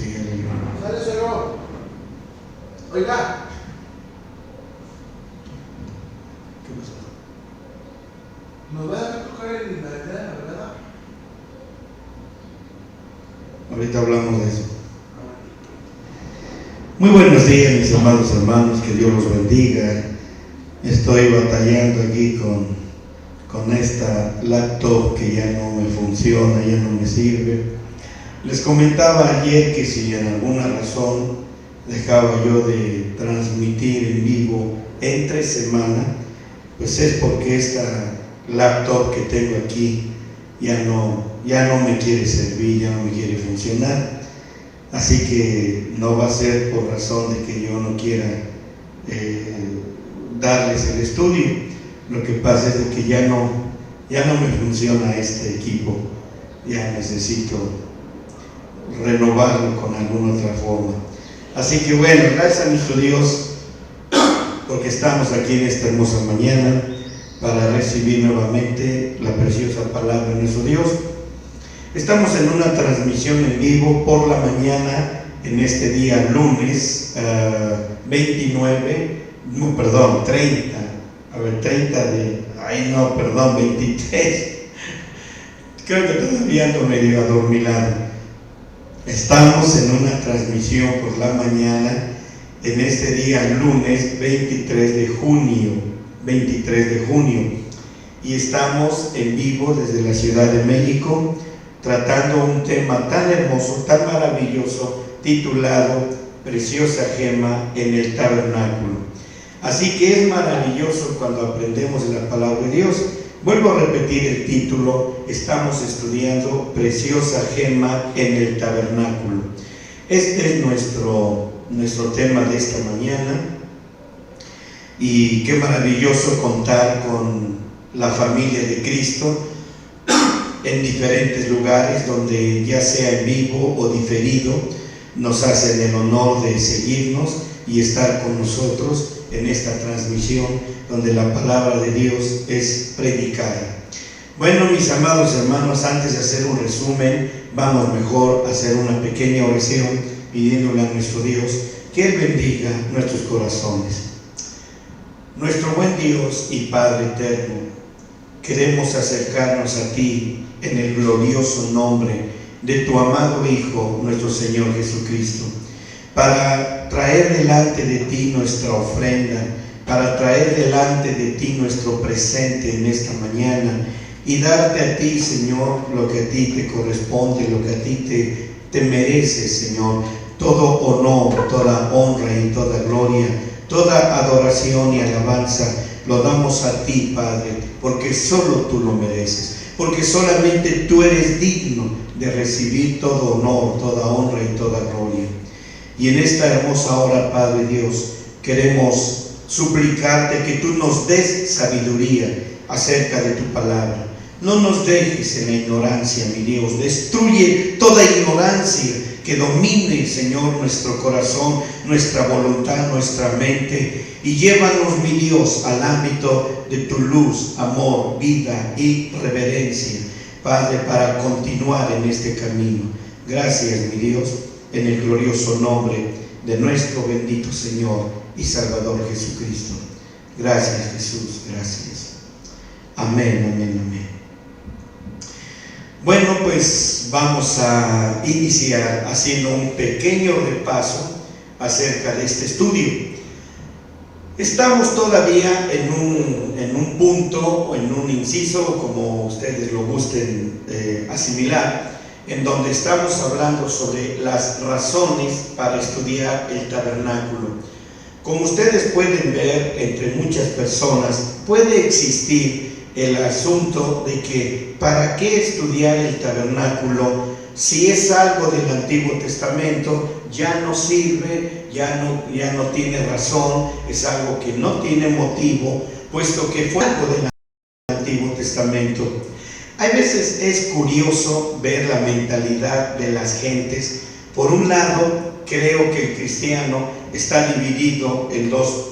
Sí, aleluya. Sale, suegro. Oiga. ¿Qué pasó? ¿Nos va a dejar tocar en la idea de la verdad? Ahorita hablamos de eso. Muy buenos días, mis amados hermanos, que Dios los bendiga. Estoy batallando aquí con esta laptop que ya no me funciona, ya no me sirve. Les comentaba ayer que si en alguna razón dejaba yo de transmitir en vivo entre semana, pues es porque esta laptop que tengo aquí ya no me quiere servir, ya no me quiere funcionar. Así que no va a ser por razón de que yo no quiera darles el estudio. Lo que pasa es de que ya no me funciona este equipo. Ya necesito renovarlo con alguna otra forma. Así que bueno, gracias a nuestro Dios porque estamos aquí en esta hermosa mañana para recibir nuevamente la preciosa palabra de nuestro Dios. Estamos en una transmisión en vivo por la mañana en este día lunes 30, 23. Creo que todavía ando medio adormilado. Estamos en una transmisión por la mañana en este día lunes 23 de junio y estamos en vivo desde la Ciudad de México tratando un tema tan hermoso, tan maravilloso, titulado Preciosa Gema en el Tabernáculo. Así que es maravilloso cuando aprendemos de la palabra de Dios. Vuelvo a repetir el título, estamos estudiando Preciosa Gema en el Tabernáculo. Este es nuestro tema de esta mañana y qué maravilloso contar con la familia de Cristo en diferentes lugares donde ya sea en vivo o diferido nos hacen el honor de seguirnos y estar con nosotros en esta transmisión donde la palabra de Dios es predicada. Bueno, mis amados hermanos, antes de hacer un resumen, vamos mejor a hacer una pequeña oración pidiéndole a nuestro Dios que Él bendiga nuestros corazones. Nuestro buen Dios y Padre eterno, queremos acercarnos a ti en el glorioso nombre de tu amado Hijo, nuestro Señor Jesucristo, para traer delante de ti nuestra ofrenda, para traer delante de ti nuestro presente en esta mañana y darte a ti, Señor, lo que a ti te corresponde, lo que a ti te mereces, Señor, todo honor, toda honra y toda gloria, toda adoración y alabanza lo damos a ti, Padre, porque solo tú lo mereces, porque solamente tú eres digno de recibir todo honor, toda honra y toda gloria. Y en esta hermosa hora, Padre Dios, queremos suplicarte que tú nos des sabiduría acerca de tu palabra. No nos dejes en la ignorancia, mi Dios. Destruye toda ignorancia que domine, Señor, nuestro corazón, nuestra voluntad, nuestra mente, y llévanos, mi Dios, al ámbito de tu luz, amor, vida y reverencia, Padre, para continuar en este camino. Gracias, mi Dios, en el glorioso nombre de nuestro bendito Señor y Salvador Jesucristo. Gracias, Jesús, gracias. Amén, amén, amén. Bueno, pues vamos a iniciar haciendo un pequeño repaso acerca de este estudio. Estamos todavía en un punto o en un inciso, como ustedes lo gusten asimilar, en donde estamos hablando sobre las razones para estudiar el tabernáculo. Como ustedes pueden ver, entre muchas personas puede existir el asunto de que ¿para qué estudiar el tabernáculo? Si es algo del Antiguo Testamento, ya no sirve, ya no tiene razón, es algo que no tiene motivo, puesto que fue algo del Antiguo Testamento. Hay veces es curioso ver la mentalidad de las gentes. Por un lado, creo que el cristiano está dividido en dos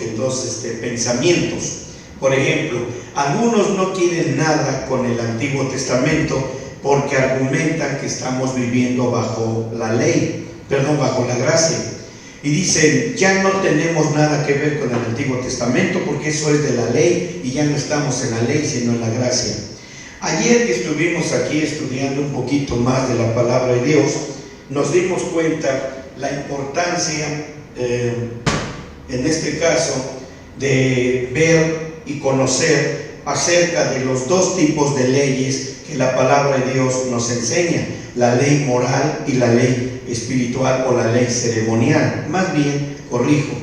pensamientos. Por ejemplo, algunos no quieren nada con el Antiguo Testamento porque argumentan que estamos viviendo bajo la ley, bajo la gracia. Y dicen, ya no tenemos nada que ver con el Antiguo Testamento porque eso es de la ley y ya no estamos en la ley sino en la gracia. Ayer que estuvimos aquí estudiando un poquito más de la palabra de Dios, nos dimos cuenta la importancia, en este caso, de ver y conocer acerca de los dos tipos de leyes que la palabra de Dios nos enseña: la ley moral y la ley espiritual o la ley ceremonial. Más bien, corrijo,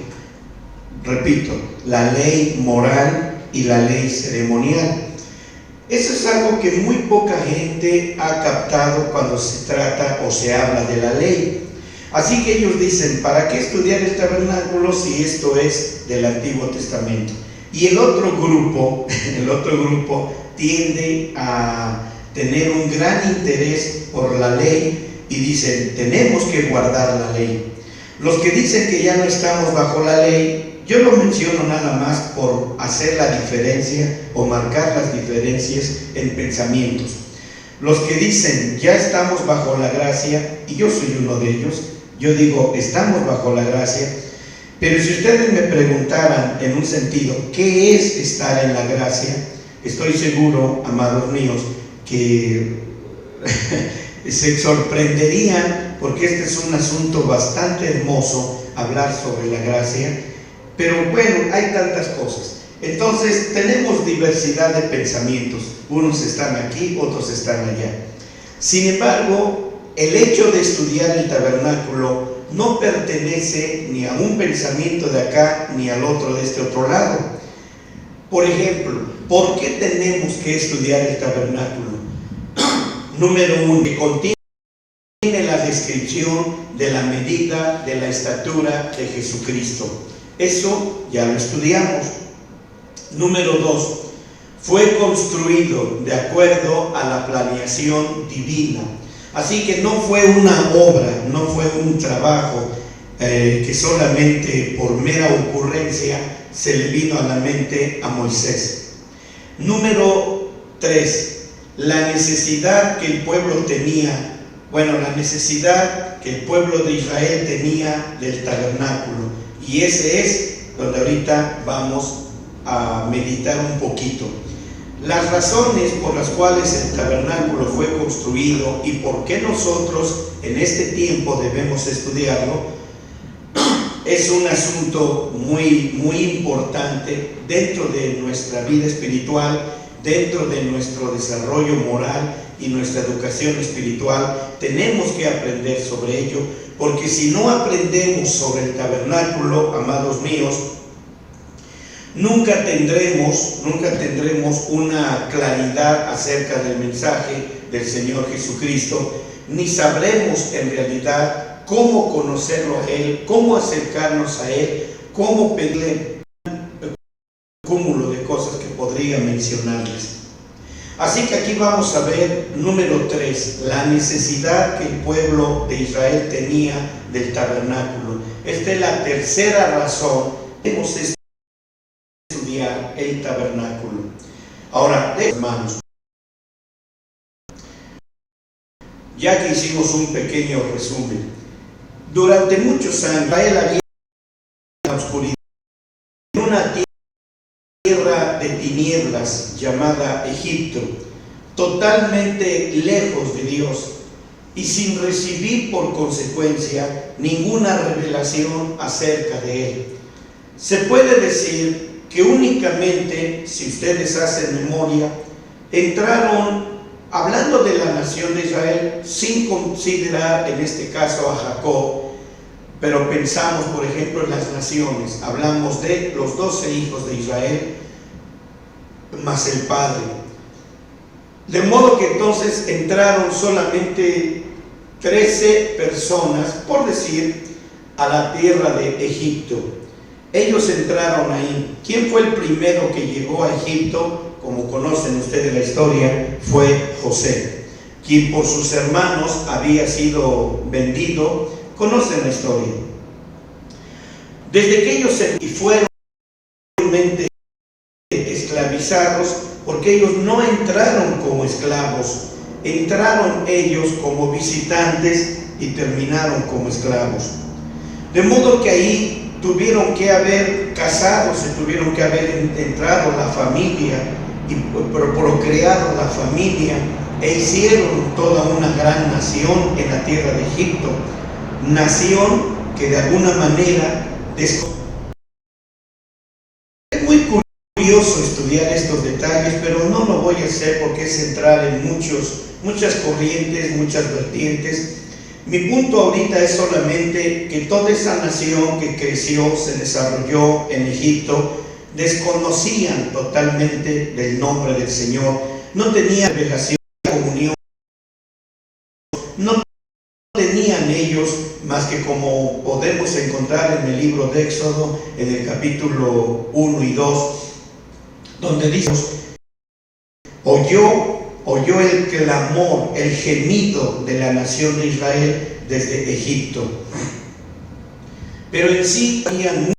repito, la ley moral y la ley ceremonial. Eso es algo que muy poca gente ha captado cuando se trata o se habla de la ley. Así que ellos dicen, ¿para qué estudiar el tabernáculo si esto es del Antiguo Testamento? Y el otro grupo tiende a tener un gran interés por la ley y dicen, tenemos que guardar la ley. Los que dicen que ya no estamos bajo la ley, yo lo menciono nada más por hacer la diferencia o marcar las diferencias en pensamientos. Los que dicen, ya estamos bajo la gracia, y yo soy uno de ellos, yo digo, estamos bajo la gracia, pero si ustedes me preguntaran en un sentido, ¿qué es estar en la gracia? Estoy seguro, amados míos, que se sorprenderían, porque este es un asunto bastante hermoso, hablar sobre la gracia, pero bueno, hay tantas cosas. Entonces, tenemos diversidad de pensamientos, unos están aquí, otros están allá. Sin embargo, el hecho de estudiar el tabernáculo no pertenece ni a un pensamiento de acá, ni al otro de este otro lado. Por ejemplo, ¿por qué tenemos que estudiar el tabernáculo? Número uno, que contiene la descripción de la medida de la estatura de Jesucristo. Eso ya lo estudiamos. Número dos, fue construido de acuerdo a la planeación divina. Así que no fue una obra, no fue un trabajo que solamente por mera ocurrencia se le vino a la mente a Moisés. Número 3, la necesidad que el pueblo tenía, la necesidad que el pueblo de Israel tenía del tabernáculo. Y ese es donde ahorita vamos a meditar un poquito. Las razones por las cuales el tabernáculo fue construido y por qué nosotros en este tiempo debemos estudiarlo es un asunto muy, muy importante dentro de nuestra vida espiritual, dentro de nuestro desarrollo moral y nuestra educación espiritual. Tenemos que aprender sobre ello, porque si no aprendemos sobre el tabernáculo, amados míos, nunca tendremos una claridad acerca del mensaje del Señor Jesucristo, ni sabremos en realidad cómo conocerlo a Él, cómo acercarnos a Él, cómo pedirle un cúmulo de cosas que podría mencionarles. Así que aquí vamos a ver, número 3, la necesidad que el pueblo de Israel tenía del tabernáculo. Esta es la tercera razón. Debemos estudiar el tabernáculo. Ahora, hermanos, ya que hicimos un pequeño resumen, durante muchos años Israel había en la oscuridad, en una tierra de tinieblas llamada Egipto, totalmente lejos de Dios y sin recibir por consecuencia ninguna revelación acerca de Él. Se puede decir que únicamente, si ustedes hacen memoria, entraron, hablando de la nación de Israel, sin considerar en este caso a Jacob, pero pensamos por ejemplo en las naciones, hablamos de los 12 hijos de Israel, más el padre. De modo que entonces entraron solamente 13 personas, por decir, a la tierra de Egipto. Ellos entraron ahí. ¿Quién fue el primero que llegó a Egipto? Como conocen ustedes la historia, fue José, quien por sus hermanos había sido vendido. Conocen la historia. Desde que ellos fueron realmente esclavizados, porque ellos no entraron como esclavos, entraron ellos como visitantes y terminaron como esclavos. De modo que ahí tuvieron que haber casado, se tuvieron que haber entrado la familia y procreado la familia, e hicieron toda una gran nación en la tierra de Egipto, nación que de alguna manera es muy curioso estudiar estos detalles, pero no lo voy a hacer porque es entrar en muchas corrientes, muchas vertientes. Mi punto ahorita es solamente que toda esa nación que creció, se desarrolló en Egipto, desconocían totalmente del nombre del Señor, no tenían revelación, comunión, no tenían ellos más que como podemos encontrar en el libro de Éxodo, en el capítulo 1 y 2, donde dice: oyó el clamor, el gemido de la nación de Israel desde Egipto. Pero en sí tenían un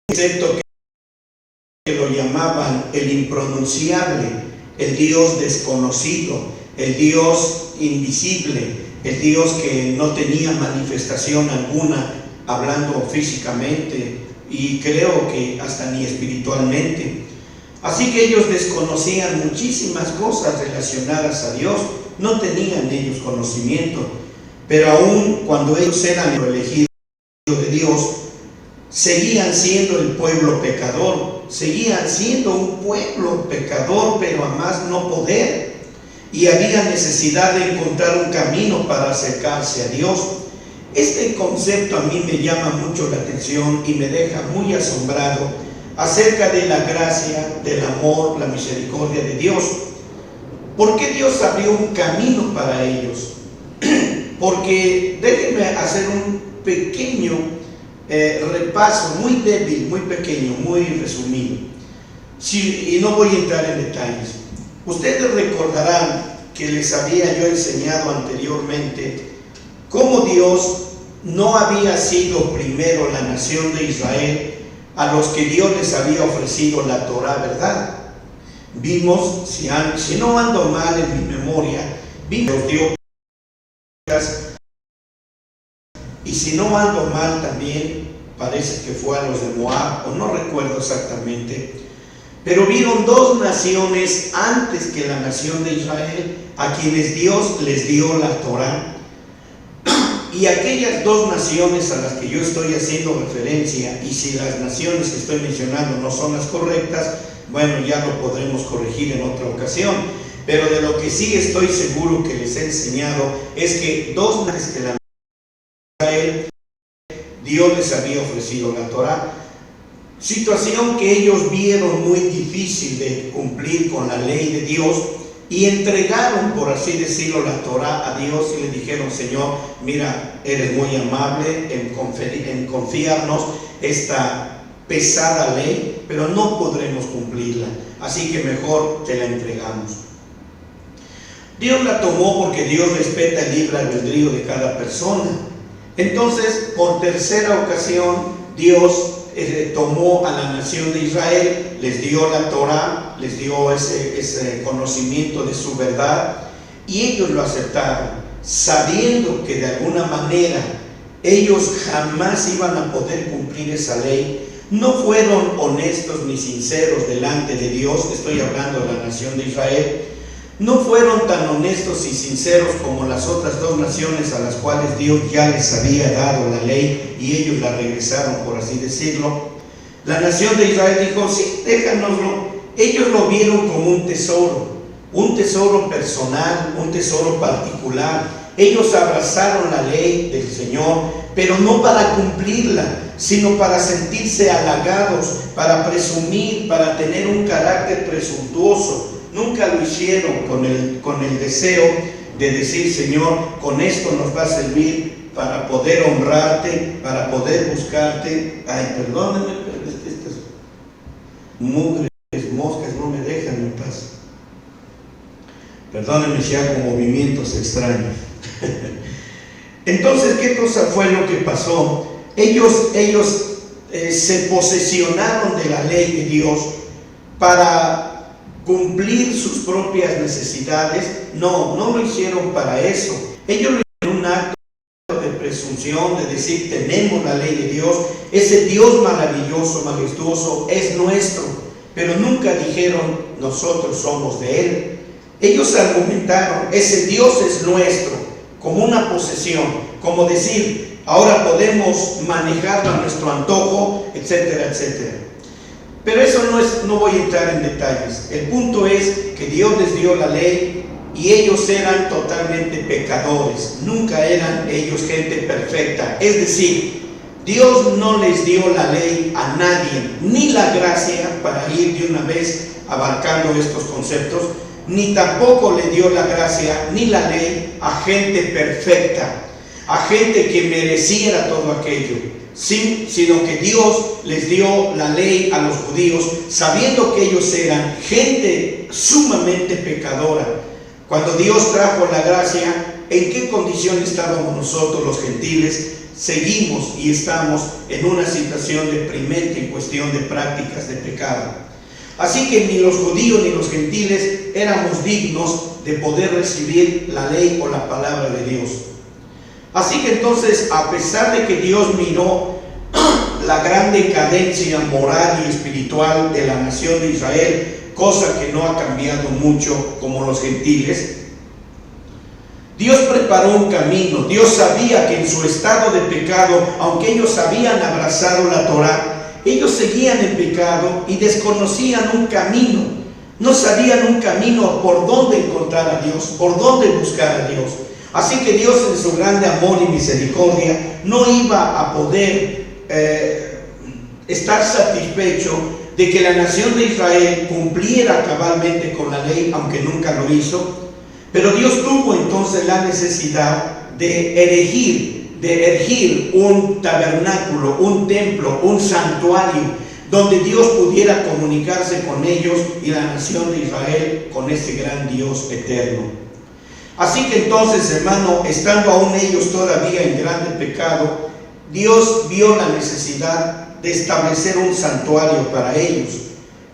concepto que lo llamaban el impronunciable, el Dios desconocido, el Dios invisible, el Dios que no tenía manifestación alguna, hablando físicamente y creo que hasta ni espiritualmente. Así que ellos desconocían muchísimas cosas relacionadas a Dios, no tenían ellos conocimiento, pero aún cuando ellos eran elegidos de Dios, seguían siendo el pueblo pecador, seguían siendo un pueblo pecador, pero a más no poder, y había necesidad de encontrar un camino para acercarse a Dios. Este concepto a mí me llama mucho la atención y me deja muy asombrado acerca de la gracia, del amor, la misericordia de Dios. ¿Por qué Dios abrió un camino para ellos? Porque déjenme hacer un pequeño repaso, muy débil, muy pequeño, muy resumido. Y no voy a entrar en detalles. Ustedes recordarán que les había yo enseñado anteriormente cómo Dios no había sido primero la nación de Israel a los que Dios les había ofrecido la Torá, ¿verdad? Vimos, si no ando mal en mi memoria, vimos Dios, y si no ando mal también, parece que fue a los de Moab, o no recuerdo exactamente, pero vieron dos naciones antes que la nación de Israel, a quienes Dios les dio la Torá. Y aquellas dos naciones a las que yo estoy haciendo referencia, y si las naciones que estoy mencionando no son las correctas, bueno, ya lo podremos corregir en otra ocasión. Pero de lo que sí estoy seguro que les he enseñado es que dos naciones que la Israel, Dios les había ofrecido la Torá. Situación que ellos vieron muy difícil de cumplir con la ley de Dios, y entregaron, por así decirlo, la Torá a Dios y le dijeron: Señor, mira, eres muy amable en confiarnos esta pesada ley, pero no podremos cumplirla, así que mejor te la entregamos. Dios la tomó porque Dios respeta el libre albedrío de cada persona. Entonces, por tercera ocasión, Dios tomó a la nación de Israel, les dio la Torá, les dio ese conocimiento de su verdad, y ellos lo aceptaron, sabiendo que de alguna manera ellos jamás iban a poder cumplir esa ley. No fueron honestos ni sinceros delante de Dios, estoy hablando de la nación de Israel. No fueron tan honestos y sinceros como las otras dos naciones a las cuales Dios ya les había dado la ley y ellos la regresaron, por así decirlo. La nación de Israel dijo: sí, déjanoslo. Ellos lo vieron como un tesoro personal, un tesoro particular. Ellos abrazaron la ley del Señor, pero no para cumplirla, sino para sentirse halagados, para presumir, para tener un carácter presuntuoso. Nunca lo hicieron con el deseo de decir: Señor, con esto nos va a servir para poder honrarte, para poder buscarte. Ay, perdónenme, pero estas mugres moscas no me dejan en paz. Perdónenme si hago movimientos extraños. Entonces, ¿qué cosa fue lo que pasó? Ellos se posesionaron de la ley de Dios para cumplir sus propias necesidades. No lo hicieron para eso. Ellos lo hicieron un acto presunción, de decir tenemos la ley de Dios. Ese Dios maravilloso, majestuoso es nuestro, pero nunca dijeron nosotros somos de Él. Ellos argumentaron, ese Dios es nuestro, como una posesión, como decir, ahora podemos manejarlo a nuestro antojo, etcétera, etcétera. Pero eso no voy a entrar en detalles. El punto es que Dios les dio la ley y ellos eran totalmente pecadores. Nunca eran ellos gente perfecta. Es decir, Dios no les dio la ley a nadie, ni la gracia, para ir de una vez abarcando estos conceptos, ni tampoco le dio la gracia ni la ley a gente perfecta, a gente que mereciera todo aquello. Sí, sino que Dios les dio la ley a los judíos sabiendo que ellos eran gente sumamente pecadora. Cuando Dios trajo la gracia, ¿en qué condición estábamos nosotros los gentiles? Seguimos y estamos en una situación deprimente en cuestión de prácticas de pecado. Así que ni los judíos ni los gentiles éramos dignos de poder recibir la ley o la palabra de Dios. Así que entonces, a pesar de que Dios miró la gran decadencia moral y espiritual de la nación de Israel, cosa que no ha cambiado mucho como los gentiles, Dios preparó un camino. Dios sabía que en su estado de pecado, aunque ellos habían abrazado la Torá, ellos seguían en pecado y desconocían un camino. No sabían un camino por dónde encontrar a Dios, por dónde buscar a Dios. Así que Dios, en su grande amor y misericordia, no iba a poder estar satisfecho de que la nación de Israel cumpliera cabalmente con la ley, aunque nunca lo hizo. Pero Dios tuvo entonces la necesidad de erigir un tabernáculo, un templo, un santuario, donde Dios pudiera comunicarse con ellos y la nación de Israel con ese gran Dios eterno. Así que entonces, hermano, estando aún ellos todavía en grande pecado, Dios vio la necesidad de establecer un santuario para ellos.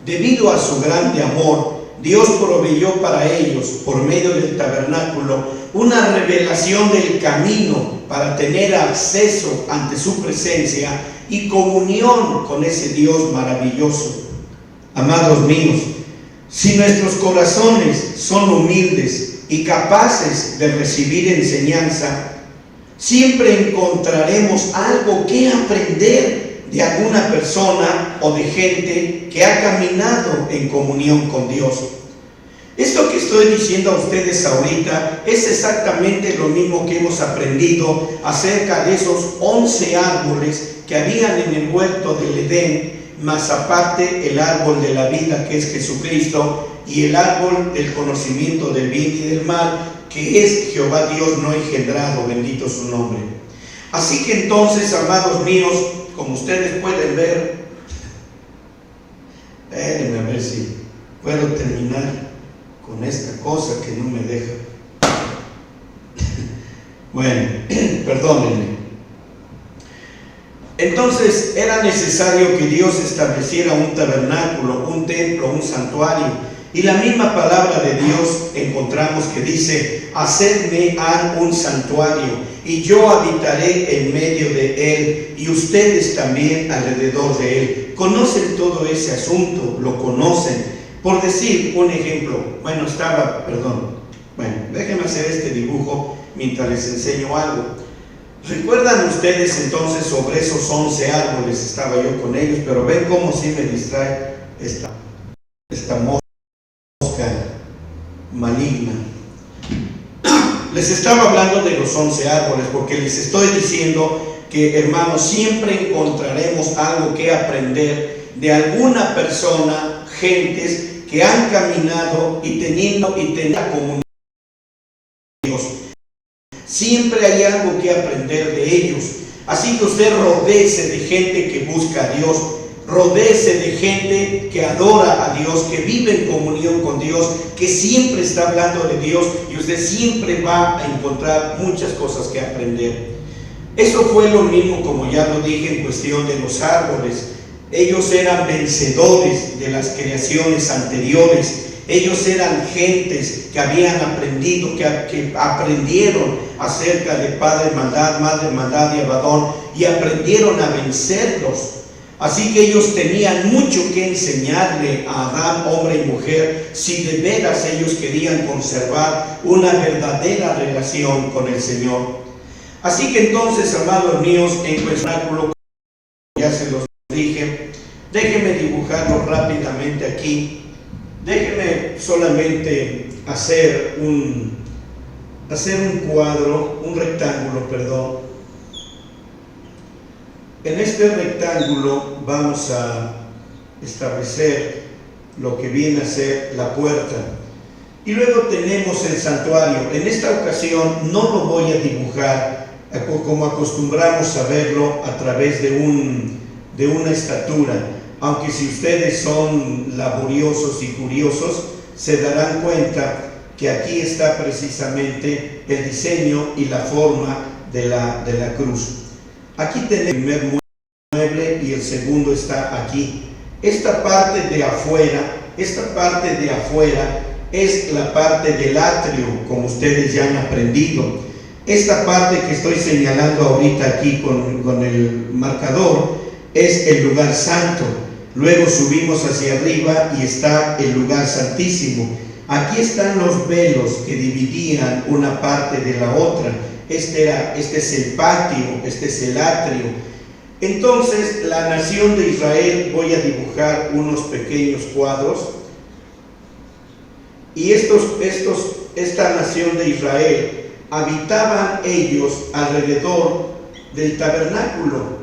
Debido a su grande amor, Dios proveyó para ellos, por medio del tabernáculo, una revelación del camino para tener acceso ante su presencia y comunión con ese Dios maravilloso. Amados míos, si nuestros corazones son humildes y capaces de recibir enseñanza, siempre encontraremos algo que aprender de alguna persona o de gente que ha caminado en comunión con Dios. Esto que estoy diciendo a ustedes ahorita es exactamente lo mismo que hemos aprendido acerca de esos 11 árboles que habían en el huerto del Edén, más aparte el árbol de la vida, que es Jesucristo, y el árbol del conocimiento del bien y del mal, que es Jehová Dios no engendrado, bendito su nombre. Así que entonces, amados míos, como ustedes pueden ver, espérenme a ver si puedo terminar con esta cosa que no me deja. Bueno, perdónenme. Entonces era necesario que Dios estableciera un tabernáculo, un templo, un santuario. Y la misma palabra de Dios encontramos que dice: hacedme un santuario y yo habitaré en medio de él y ustedes también alrededor de él. Conocen todo ese asunto, lo conocen. Por decir un ejemplo, déjenme hacer este dibujo mientras les enseño algo. ¿Recuerdan ustedes entonces sobre esos 11 árboles? Estaba yo con ellos, pero ven cómo sí me distrae esta mosca maligna. Les estaba hablando de los 11 árboles porque les estoy diciendo que, hermanos, siempre encontraremos algo que aprender de alguna persona, gentes que han caminado y teniendo comunión con Dios. Siempre hay algo que aprender de ellos. Así que usted rodéese de gente que busca a Dios, rodéese de gente que adora a Dios, que vive en comunión con Dios, que siempre está hablando de Dios, y usted siempre va a encontrar muchas cosas que aprender. Eso fue lo mismo, como ya lo dije, en cuestión de los árboles. Ellos eran vencedores de las creaciones anteriores. Ellos eran gentes que habían aprendido, que aprendieron acerca de padre maldad, madre maldad y Abadón, y aprendieron a vencerlos. Así que ellos tenían mucho que enseñarle a Adán, hombre y mujer, si de veras ellos querían conservar una verdadera relación con el Señor. Así que entonces, amados míos, en el cenáculo, ya se los dije, déjenme dibujarlo rápidamente aquí. Déjenme solamente hacer un cuadro, un rectángulo, perdón. En este rectángulo vamos a establecer lo que viene a ser la puerta. Y luego tenemos el santuario. En esta ocasión no lo voy a dibujar como acostumbramos a verlo a través de una estatura. Aunque si ustedes son laboriosos y curiosos, se darán cuenta que aquí está precisamente el diseño y la forma de la cruz. Aquí tenemos el primer mueble y el segundo está aquí. Esta parte de afuera es la parte del atrio, como ustedes ya han aprendido. Esta parte que estoy señalando ahorita aquí con el marcador es el lugar santo. Luego subimos hacia arriba y está el lugar santísimo. Aquí están los velos que dividían una parte de la otra. Este es el patio, este es el atrio. Entonces, la nación de Israel, voy a dibujar unos pequeños cuadros. Y esta nación de Israel, habitaban ellos alrededor del tabernáculo.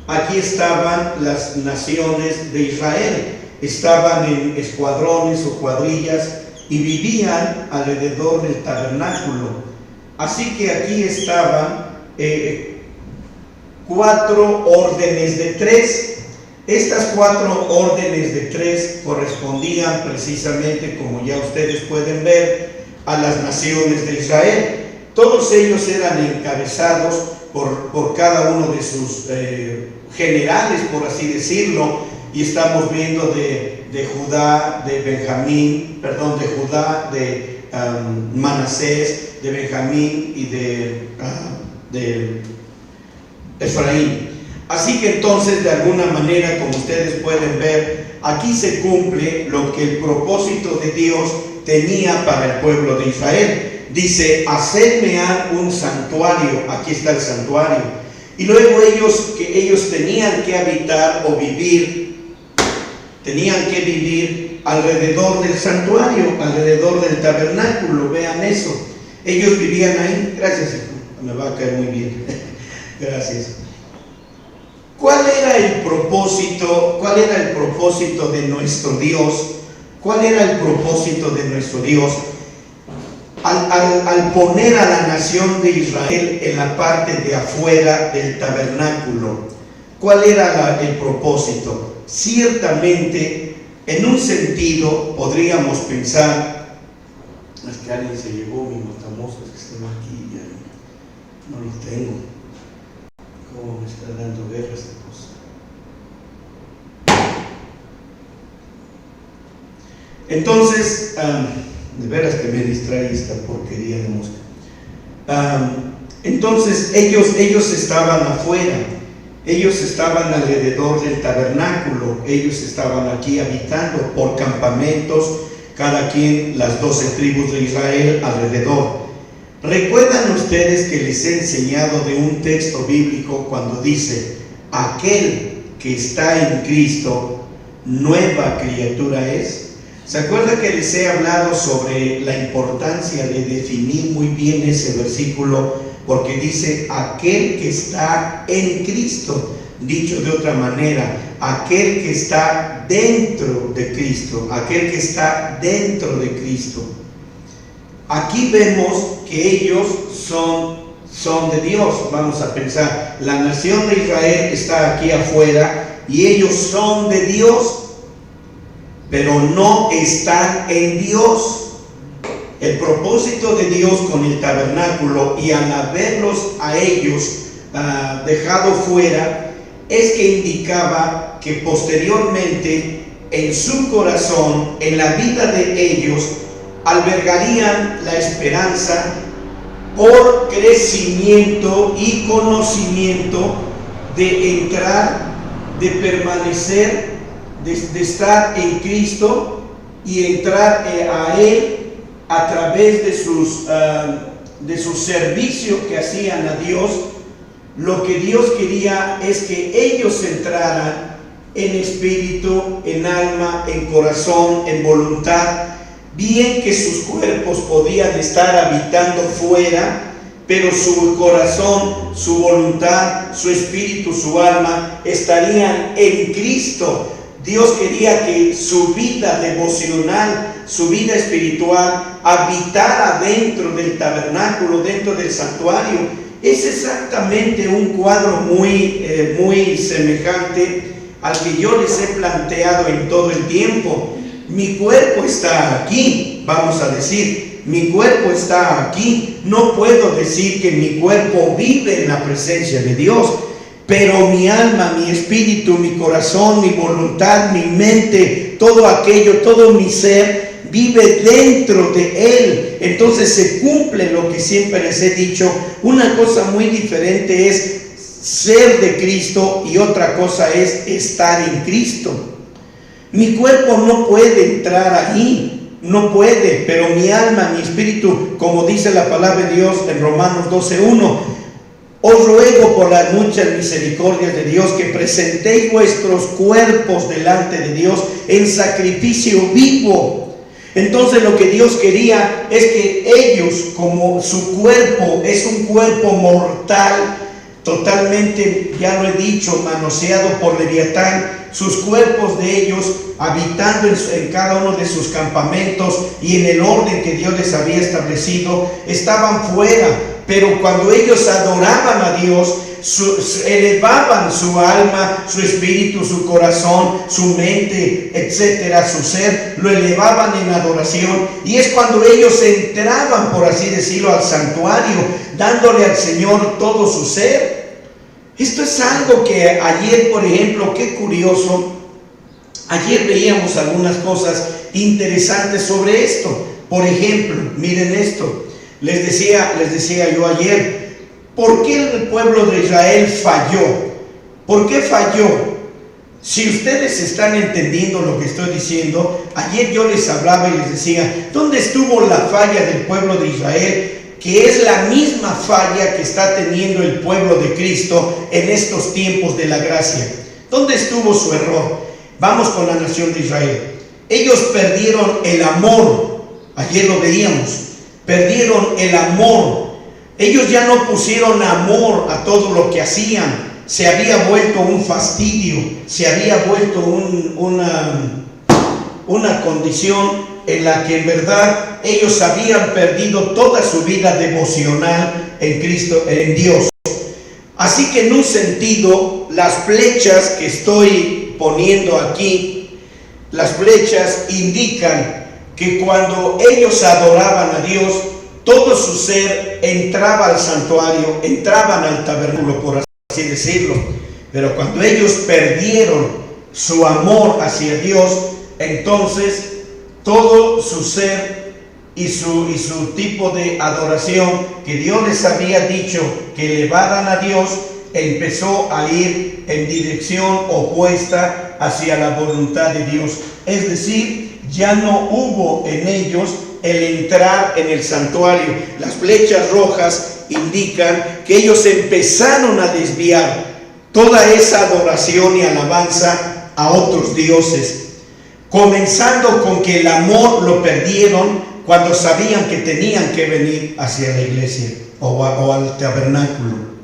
Aquí estaban las naciones de Israel, estaban en escuadrones o cuadrillas y vivían alrededor del tabernáculo. Así que aquí estaban 4 órdenes de 3. Estas 4 órdenes de 3 correspondían precisamente, como ya ustedes pueden ver, a las naciones de Israel. Todos ellos eran encabezados por cada uno de sus generales, por así decirlo, y estamos viendo de Judá, de Benjamín, perdón, de Judá, de Manasés, de Benjamín y de Efraín. Así que entonces, de alguna manera, como ustedes pueden ver, aquí se cumple lo que el propósito de Dios tenía para el pueblo de Israel. Dice, hacedme un santuario. Aquí está el santuario. Y luego ellos tenían que habitar o vivir, alrededor del santuario, alrededor del tabernáculo. Vean eso. Ellos vivían ahí. Gracias, hijo. Me va a caer muy bien. Gracias. ¿Cuál era el propósito de nuestro Dios? ¿Cuál era el propósito de nuestro Dios? Al poner a la nación de Israel en la parte de afuera del tabernáculo, ¿cuál era el propósito? Ciertamente, en un sentido, podríamos pensar, es que alguien se llevó mi matamoscas que estaba aquí y ya no lo tengo. ¿Cómo me está dando guerra esta cosa? Entonces, de veras que me distrae esta porquería de mosca. Entonces ellos estaban afuera, ellos estaban alrededor del tabernáculo, ellos estaban aquí habitando por campamentos, cada quien, las 12 tribus de Israel alrededor. ¿Recuerdan ustedes que les he enseñado de un texto bíblico cuando dice, aquel que está en Cristo, nueva criatura es? ¿Se acuerdan que les he hablado sobre la importancia de definir muy bien ese versículo? Porque dice, aquel que está en Cristo. Dicho de otra manera, aquel que está dentro de Cristo, aquel que está dentro de Cristo. Aquí vemos que ellos son de Dios. Vamos a pensar, la nación de Israel está aquí afuera y ellos son de Dios, pero no están en Dios. El propósito de Dios con el tabernáculo y al haberlos a ellos dejado fuera es que indicaba que posteriormente en su corazón, en la vida de ellos, albergarían la esperanza por crecimiento y conocimiento de entrar, de permanecer, de estar en Cristo y entrar a Él a través de su servicio que hacían a Dios. Lo que Dios quería es que ellos entraran en espíritu, en alma, en corazón, en voluntad. Bien que sus cuerpos podían estar habitando fuera, pero su corazón, su voluntad, su espíritu, su alma estarían en Cristo. Dios quería que su vida devocional, su vida espiritual, habitara dentro del tabernáculo, dentro del santuario. Es exactamente un cuadro muy semejante al que yo les he planteado en todo el tiempo. Mi cuerpo está aquí, vamos a decir, mi cuerpo está aquí. No puedo decir que mi cuerpo vive en la presencia de Dios, pero mi alma, mi espíritu, mi corazón, mi voluntad, mi mente, todo aquello, todo mi ser vive dentro de Él. Entonces se cumple lo que siempre les he dicho. Una cosa muy diferente es ser de Cristo y otra cosa es estar en Cristo. Mi cuerpo no puede entrar ahí, no puede, pero mi alma, mi espíritu, como dice la palabra de Dios en Romanos 12:1, os ruego por las muchas misericordias de Dios que presentéis vuestros cuerpos delante de Dios en sacrificio vivo. Entonces lo que Dios quería es que ellos, como su cuerpo es un cuerpo mortal, totalmente, ya lo he dicho, manoseado por Leviatán, sus cuerpos de ellos habitando en cada uno de sus campamentos y en el orden que Dios les había establecido, estaban fuera. Pero cuando ellos adoraban a Dios, elevaban su alma, su espíritu, su corazón, su mente, etcétera, su ser, lo elevaban en adoración. Y es cuando ellos entraban, por así decirlo, al santuario, dándole al Señor todo su ser. Esto es algo que ayer, por ejemplo, qué curioso, ayer veíamos algunas cosas interesantes sobre esto. Por ejemplo, miren esto. Les decía yo ayer, ¿por qué el pueblo de Israel falló? ¿Por qué falló? Si ustedes están entendiendo lo que estoy diciendo, ayer yo les hablaba y les decía, ¿dónde estuvo la falla del pueblo de Israel? Que es la misma falla que está teniendo el pueblo de Cristo en estos tiempos de la gracia. ¿Dónde estuvo su error? Vamos con la nación de Israel. Ellos perdieron el amor, ayer lo veíamos. Perdieron el amor. Ellos ya no pusieron amor a todo lo que hacían. Se había vuelto un fastidio. Se había vuelto una condición en la que en verdad ellos habían perdido toda su vida devocional en Cristo, en Dios. Así que en un sentido, las flechas que estoy poniendo aquí, las flechas indican que cuando ellos adoraban a Dios, todo su ser entraba al santuario, entraban al tabernáculo, por así decirlo. Pero cuando ellos perdieron su amor hacia Dios, entonces todo su ser y su tipo de adoración que Dios les había dicho que elevaran a Dios, empezó a ir en dirección opuesta hacia la voluntad de Dios. Es decir, ya no hubo en ellos el entrar en el santuario. Las flechas rojas indican que ellos empezaron a desviar toda esa adoración y alabanza a otros dioses, comenzando con que el amor lo perdieron cuando sabían que tenían que venir hacia la iglesia o al tabernáculo.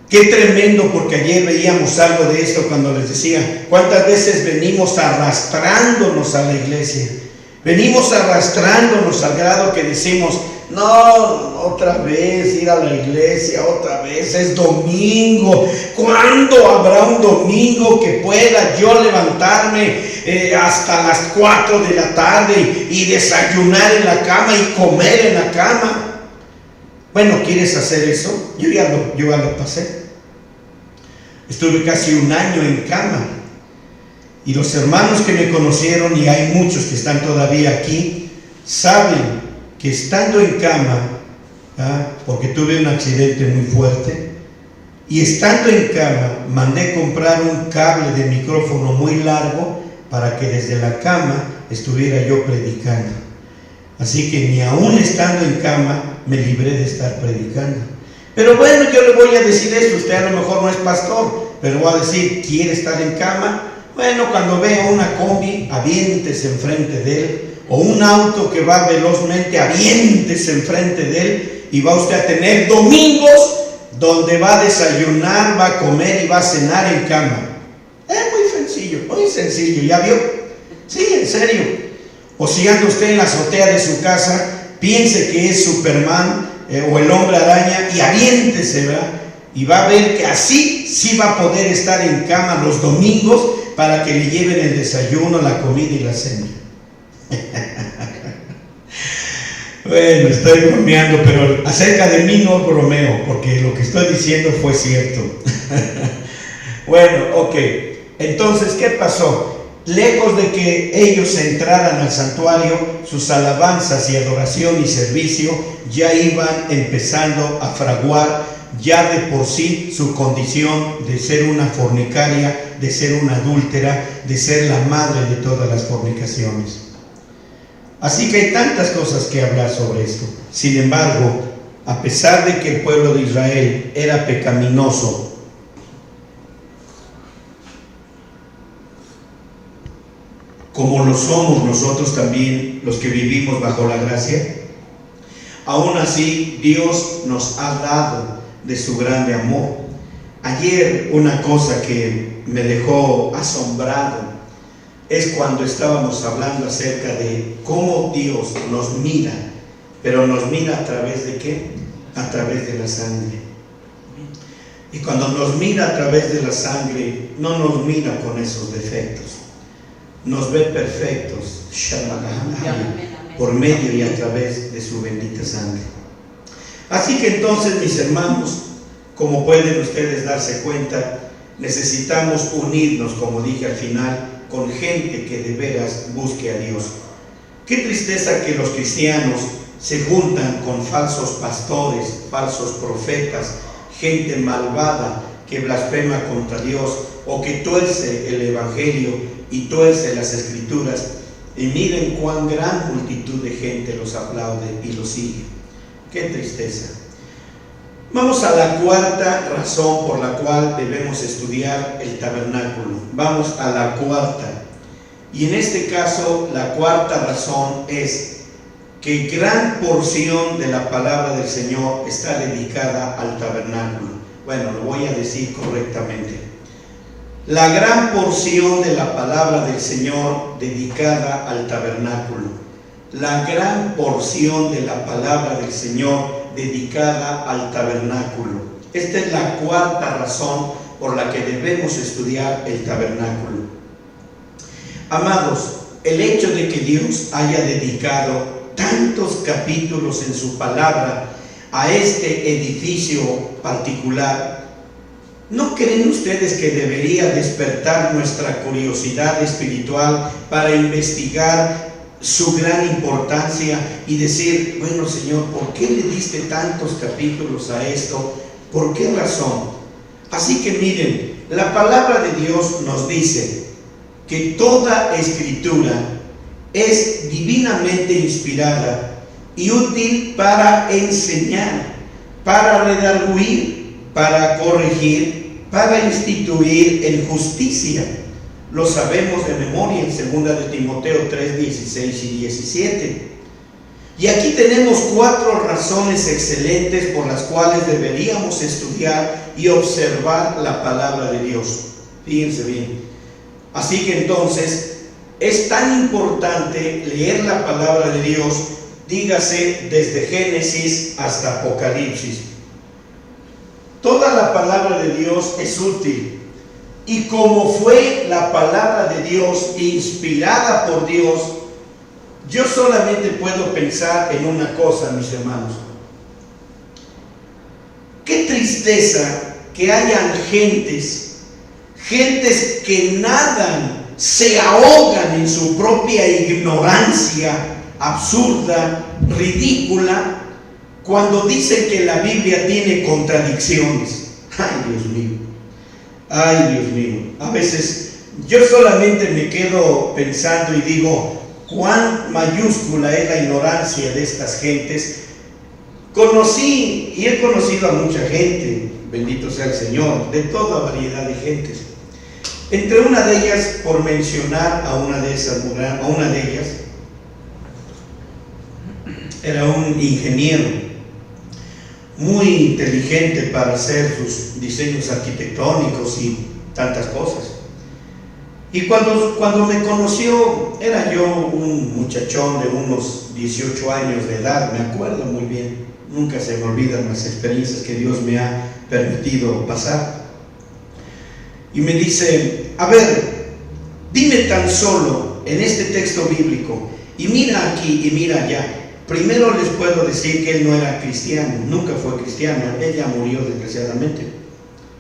Qué tremendo, porque ayer veíamos algo de esto cuando les decía cuántas veces venimos arrastrándonos a la iglesia. Venimos arrastrándonos al grado que decimos, no, otra vez ir a la iglesia, otra vez, es domingo. ¿Cuándo habrá un domingo que pueda yo levantarme hasta las 4 de la tarde y desayunar en la cama y comer en la cama? Bueno, ¿quieres hacer eso? Yo ya lo pasé. Estuve casi un año en cama. Y los hermanos que me conocieron, y hay muchos que están todavía aquí, saben que estando en cama, porque tuve un accidente muy fuerte, y estando en cama mandé comprar un cable de micrófono muy largo para que desde la cama estuviera yo predicando. Así que ni aún estando en cama me libré de estar predicando. Pero bueno, yo le voy a decir esto, usted a lo mejor no es pastor, pero voy a decir, ¿quiere estar en cama? Bueno, cuando vea una combi, aviéntese enfrente de él, o un auto que va velozmente, aviéntese enfrente de él, y va usted a tener domingos donde va a desayunar, va a comer y va a cenar en cama. Es muy sencillo, ¿ya vio? Sí, en serio. O si anda usted en la azotea de su casa, piense que es Superman o el hombre araña y aviéntese, ¿verdad? Y va a ver que así sí va a poder estar en cama los domingos para que le lleven el desayuno, la comida y la cena. Bueno, estoy bromeando, pero acerca de mí no bromeo, porque lo que estoy diciendo fue cierto. Bueno, ok. Entonces, ¿qué pasó? Lejos de que ellos entraran al santuario, sus alabanzas y adoración y servicio ya iban empezando a fraguar ya de por sí su condición de ser una fornicaria, de ser una adúltera, de ser la madre de todas las fornicaciones. Así que hay tantas cosas que hablar sobre esto. Sin embargo, a pesar de que el pueblo de Israel era pecaminoso, como lo somos nosotros también, los que vivimos bajo la gracia, aún así Dios nos ha dado de su grande amor. Ayer una cosa que me dejó asombrado es cuando estábamos hablando acerca de cómo Dios nos mira, pero nos mira a través de ¿qué? A través de la sangre. Y cuando nos mira a través de la sangre, no nos mira con esos defectos, nos ve perfectos, por medio y a través de su bendita sangre. Así que entonces, mis hermanos, como pueden ustedes darse cuenta, necesitamos unirnos, como dije al final, con gente que de veras busque a Dios. Qué tristeza que los cristianos se juntan con falsos pastores, falsos profetas, gente malvada que blasfema contra Dios o que tuerce el evangelio y tuerce las escrituras, y miren cuán gran multitud de gente los aplaude y los sigue. Qué tristeza. Vamos a la cuarta razón por la cual debemos estudiar el tabernáculo. Vamos a la cuarta. Y en este caso, la cuarta razón es que gran porción de la palabra del Señor está dedicada al tabernáculo. Bueno, lo voy a decir correctamente. La gran porción de la palabra del Señor dedicada al tabernáculo. La gran porción de la palabra del Señor dedicada al tabernáculo. Esta es la cuarta razón por la que debemos estudiar el tabernáculo. Amados, el hecho de que Dios haya dedicado tantos capítulos en su palabra a este edificio particular, ¿no creen ustedes que debería despertar nuestra curiosidad espiritual para investigar su gran importancia y decir, bueno, Señor, ¿por qué le diste tantos capítulos a esto? ¿Por qué razón? Así que miren, la palabra de Dios nos dice que toda escritura es divinamente inspirada y útil para enseñar, para redarguir, para corregir, para instituir en justicia. Lo sabemos de memoria en 2 de Timoteo 3, 16 y 17. Y aquí tenemos 4 razones excelentes por las cuales deberíamos estudiar y observar la palabra de Dios. Fíjense bien. Así que entonces, es tan importante leer la palabra de Dios, dígase desde Génesis hasta Apocalipsis. Toda la palabra de Dios es útil. Y como fue la palabra de Dios inspirada por Dios, yo solamente puedo pensar en una cosa, mis hermanos. Qué tristeza que hayan gentes que nadan se ahogan en su propia ignorancia absurda, ridícula, cuando dicen que la Biblia tiene contradicciones. Ay, Dios mío. Ay, Dios mío. A veces yo solamente me quedo pensando y digo, cuán mayúscula es la ignorancia de estas gentes. Conocí y he conocido a mucha gente, bendito sea el Señor, de toda variedad de gentes. Entre una de ellas, por mencionar a una de ellas, era un ingeniero muy inteligente para hacer sus diseños arquitectónicos y tantas cosas. Y cuando me conoció, era yo un muchachón de unos 18 años de edad, me acuerdo muy bien. Nunca se me olvidan las experiencias que Dios me ha permitido pasar. Y me dice, a ver, dime tan solo en este texto bíblico, y mira aquí y mira allá. Primero les puedo decir que él no era cristiano, nunca fue cristiano, él ya murió desgraciadamente.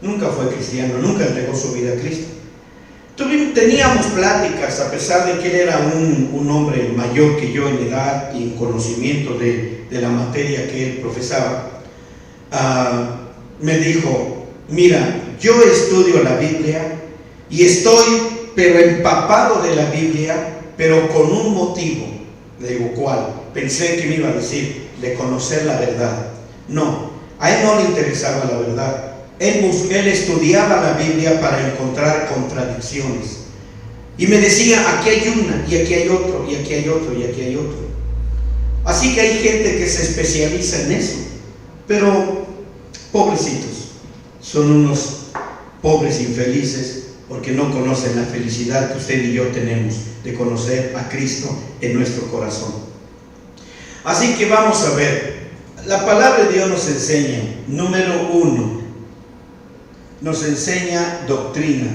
Nunca fue cristiano, nunca entregó su vida a Cristo. Teníamos pláticas, a pesar de que él era un hombre mayor que yo en edad y en conocimiento de la materia que él profesaba. Me dijo, mira, yo estudio la Biblia y estoy pero empapado de la Biblia, pero con un motivo. Le digo, ¿cuál? Pensé que me iba a decir, de conocer la verdad. No, a él no le interesaba la verdad. Él estudiaba la Biblia para encontrar contradicciones. Y me decía, aquí hay una, y aquí hay otro, y aquí hay otro, y aquí hay otro. Así que hay gente que se especializa en eso. Pero, pobrecitos, son unos pobres infelices porque no conocen la felicidad que usted y yo tenemos de conocer a Cristo en nuestro corazón. Así que vamos a ver. La palabra de Dios nos enseña, número 1, nos enseña doctrina.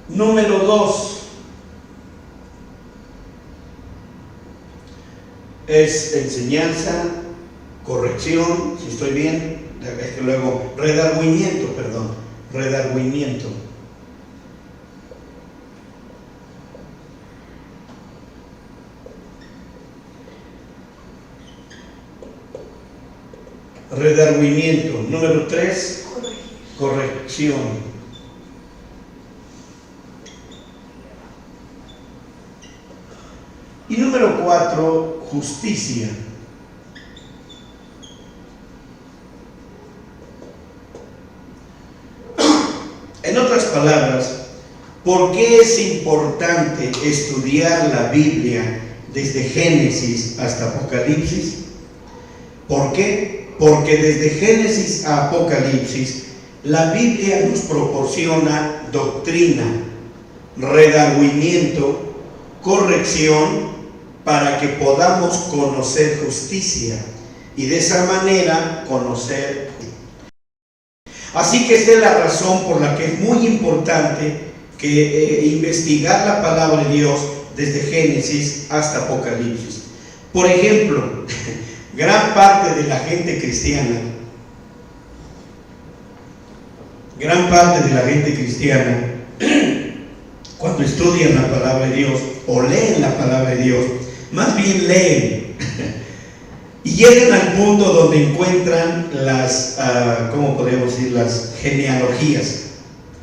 Número 2 es enseñanza, corrección, si estoy bien, es que luego redargüimiento. Redargüimiento. Número 3, corrección. Y número 4, justicia. En otras palabras, ¿por qué es importante estudiar la Biblia desde Génesis hasta Apocalipsis? ¿Por qué? Porque desde Génesis a Apocalipsis la Biblia nos proporciona doctrina, redargüimiento, corrección, para que podamos conocer justicia y de esa manera conocer. Así que esta es la razón por la que es muy importante que investigar la palabra de Dios desde Génesis hasta Apocalipsis. Por ejemplo, gran parte de la gente cristiana, cuando estudian la palabra de Dios o leen la palabra de Dios, más bien leen y llegan al punto donde encuentran las, ¿cómo podemos decir? Las genealogías,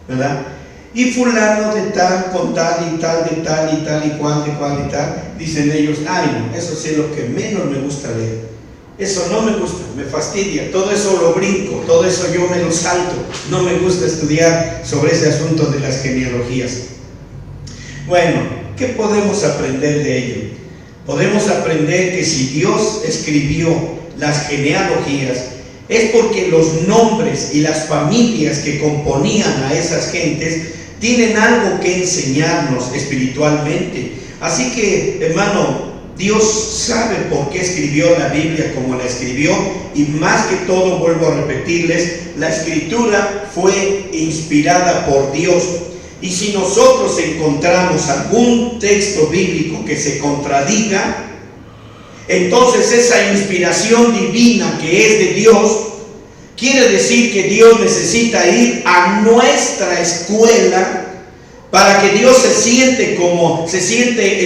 ¿verdad? Y fulano de tal, con tal y tal, de tal y tal y cual, de cual y tal, dicen ellos, ay no, eso sí es lo que menos me gusta leer. Eso no me gusta, me fastidia, todo eso lo brinco, todo eso yo me lo salto, no me gusta estudiar sobre ese asunto de las genealogías. Bueno, ¿qué podemos aprender de ello? Podemos aprender que si Dios escribió las genealogías, es porque los nombres y las familias que componían a esas gentes tienen algo que enseñarnos espiritualmente. Así que, hermano, Dios sabe por qué escribió la Biblia como la escribió, y más que todo, vuelvo a repetirles, la escritura fue inspirada por Dios. Y si nosotros encontramos algún texto bíblico que se contradiga, entonces esa inspiración divina que es de Dios Quiere decir que Dios necesita ir a nuestra escuela para que Dios se siente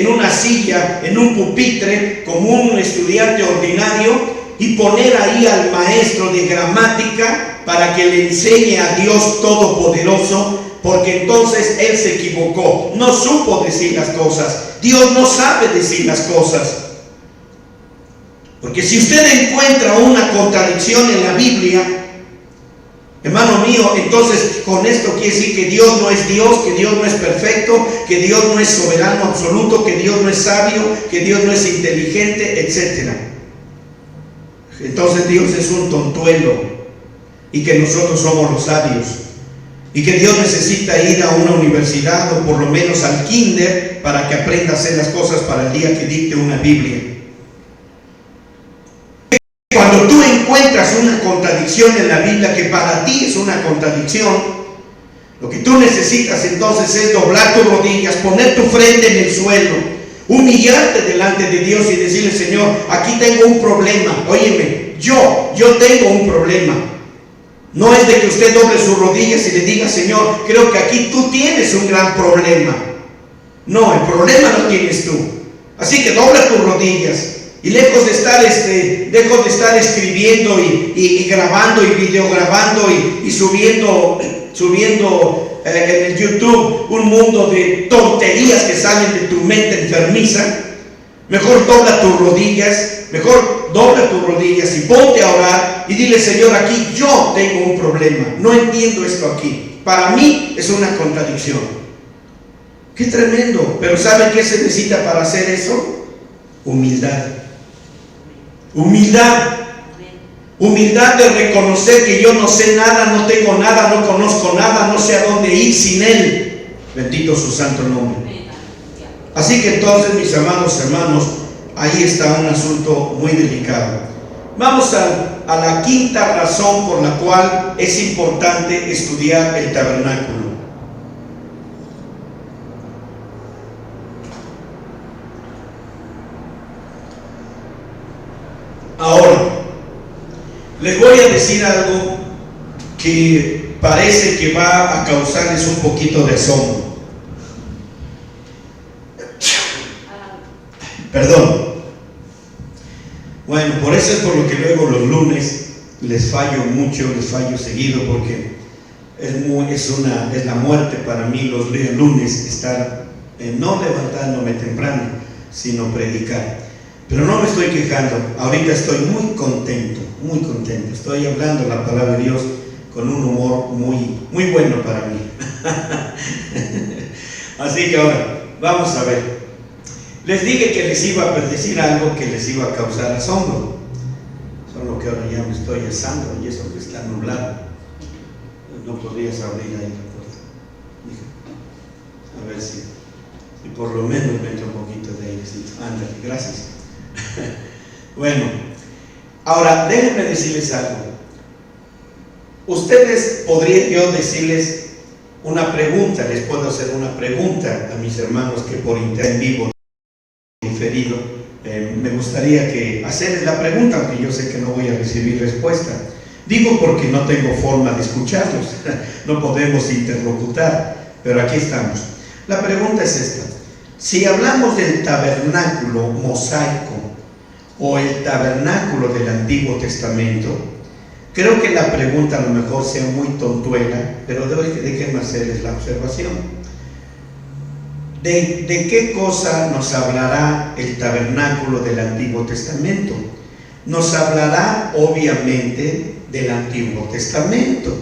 en una silla, en un pupitre, como un estudiante ordinario, y poner ahí al maestro de gramática para que le enseñe a Dios Todopoderoso, porque entonces él se equivocó, no supo decir las cosas. Dios no sabe decir las cosas. Porque si usted encuentra una contradicción en la Biblia, hermano mío, entonces con esto quiere decir que Dios no es Dios, que Dios no es perfecto, que Dios no es soberano absoluto, que Dios no es sabio, que Dios no es inteligente, etc. Entonces Dios es un tontuelo y que nosotros somos los sabios, y que Dios necesita ir a una universidad o por lo menos al kinder para que aprenda a hacer las cosas para el día que dicte una Biblia. Cuando tú encuentras una contradicción en la Biblia que para ti es una contradicción, lo que tú necesitas entonces es doblar tus rodillas, poner tu frente en el suelo, humillarte delante de Dios y decirle: Señor, aquí tengo un problema. Óyeme, yo tengo un problema. No es de que usted doble sus rodillas y le diga: Señor, creo que aquí tú tienes un gran problema. No, el problema lo tienes tú. Así que dobla tus rodillas. Y lejos de estar escribiendo y grabando y videograbando y subiendo en el YouTube un mundo de tonterías que salen de tu mente enfermiza, mejor dobla tus rodillas y ponte a orar y dile: Señor, aquí yo tengo un problema, no entiendo esto aquí, para mí es una contradicción. Qué tremendo. Pero ¿sabe qué se necesita para hacer eso? Humildad de reconocer que yo no sé nada, no tengo nada, no conozco nada, no sé a dónde ir sin Él. Bendito su santo nombre. Así que entonces, mis amados hermanos, ahí está un asunto muy delicado. Vamos a la quinta razón por la cual es importante estudiar el tabernáculo. Ahora, les voy a decir algo que parece que va a causarles un poquito de asombro. Perdón. Bueno, por eso es por lo que luego los lunes les fallo seguido, porque es la muerte para mí los lunes estar no levantándome temprano, sino predicar. Pero no me estoy quejando, ahorita estoy muy contento, estoy hablando la palabra de Dios con un humor muy bueno para mí. Así que ahora, vamos a ver. Les dije que les iba a decir algo que les iba a causar asombro, solo que ahora ya me estoy asando y eso que está nublado. No podrías abrir ahí la puerta. A ver si por lo menos me entra un poquito de airecito. Ándale, gracias. Bueno, ahora déjenme decirles algo. Ustedes, podría yo decirles una pregunta, les puedo hacer una pregunta a mis hermanos que por internet en vivo diferido, me gustaría hacerles la pregunta, aunque yo sé que no voy a recibir respuesta. Digo porque no tengo forma de escucharlos, no podemos interlocutar, pero aquí estamos. La pregunta es esta: si hablamos del tabernáculo mosaico o el tabernáculo del Antiguo Testamento, creo que la pregunta a lo mejor sea muy tontuela, pero déjenme hacerles la observación. ¿De qué cosa nos hablará el tabernáculo del Antiguo Testamento? Nos hablará obviamente del Antiguo Testamento.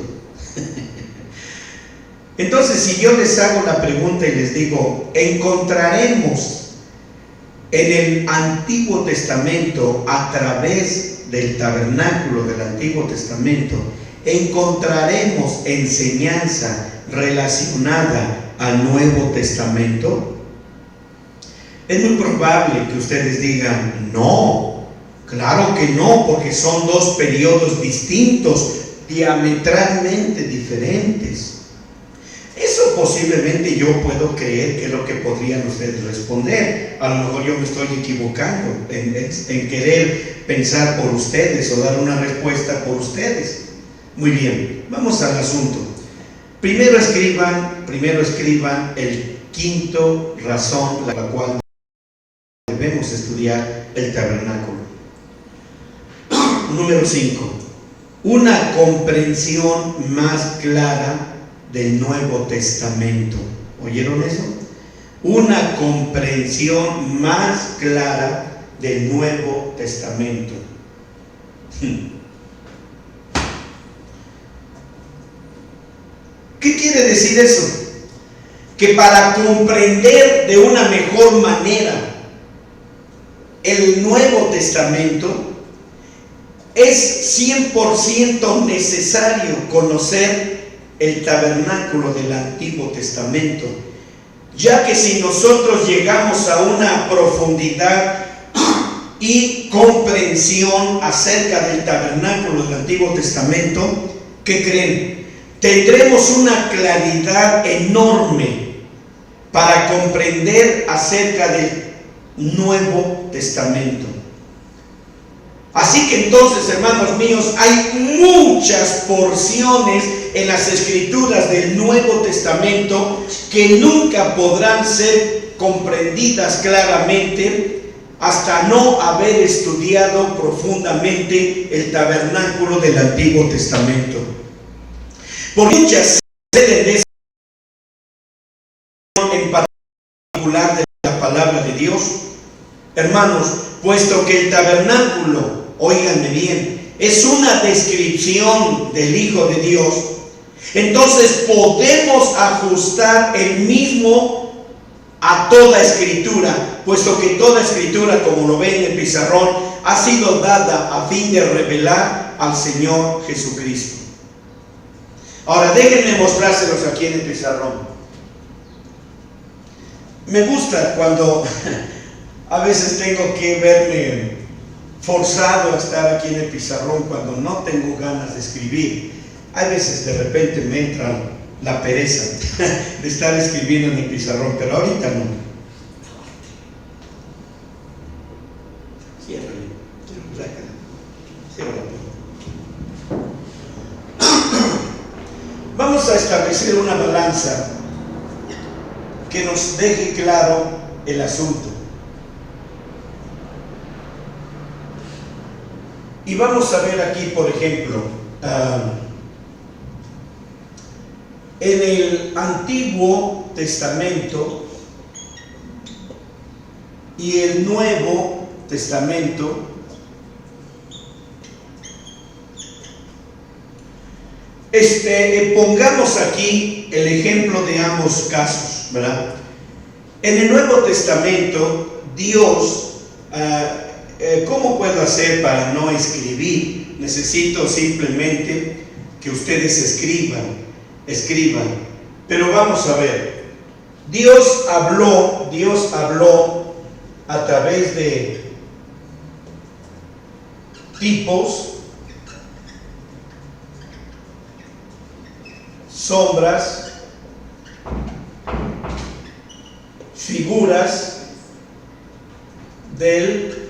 Entonces, si yo les hago la pregunta y les digo: encontraremos en el Antiguo Testamento, a través del tabernáculo del Antiguo Testamento, encontraremos enseñanza relacionada al Nuevo Testamento, es muy probable que ustedes digan: no, claro que no, porque son dos periodos distintos, diametralmente diferentes. Eso posiblemente yo puedo creer que es lo que podrían ustedes responder. A lo mejor yo me estoy equivocando en querer pensar por ustedes o dar una respuesta por ustedes. Muy bien, vamos al asunto. Primero escriban el quinto razón por la cual debemos estudiar el tabernáculo. Número 5. Una comprensión más clara del Nuevo Testamento. ¿Oyeron eso? Una comprensión más clara del Nuevo Testamento. ¿Qué quiere decir eso? Que para comprender de una mejor manera el Nuevo Testamento es 100% necesario conocer el tabernáculo del Antiguo Testamento, ya que si nosotros llegamos a una profundidad y comprensión acerca del tabernáculo del Antiguo Testamento, ¿qué creen? Tendremos una claridad enorme para comprender acerca del Nuevo Testamento. Así que entonces, hermanos míos, hay muchas porciones en las Escrituras del Nuevo Testamento que nunca podrán ser comprendidas claramente hasta no haber estudiado profundamente el tabernáculo del Antiguo Testamento. Por muchas de en particular de la palabra de Dios, hermanos, puesto que el tabernáculo, óiganme bien, es una descripción del Hijo de Dios, entonces podemos ajustar el mismo a toda escritura, puesto que toda escritura, como lo ven en el pizarrón, ha sido dada a fin de revelar al Señor Jesucristo. Ahora déjenme mostrárselos aquí en el pizarrón. Me gusta cuando a veces tengo que verme forzado a estar aquí en el pizarrón cuando no tengo ganas de escribir. Hay veces de repente me entra la pereza de estar escribiendo en el pizarrón, pero ahorita no. Vamos a establecer una balanza que nos deje claro el asunto. Y vamos a ver aquí, por ejemplo, en el Antiguo Testamento y el Nuevo Testamento, pongamos aquí el ejemplo de ambos casos, ¿verdad? En el Nuevo Testamento, Dios, ¿cómo puedo hacer para no escribir? Necesito simplemente que ustedes escriban. Pero vamos a ver, Dios habló a través de tipos, sombras, figuras del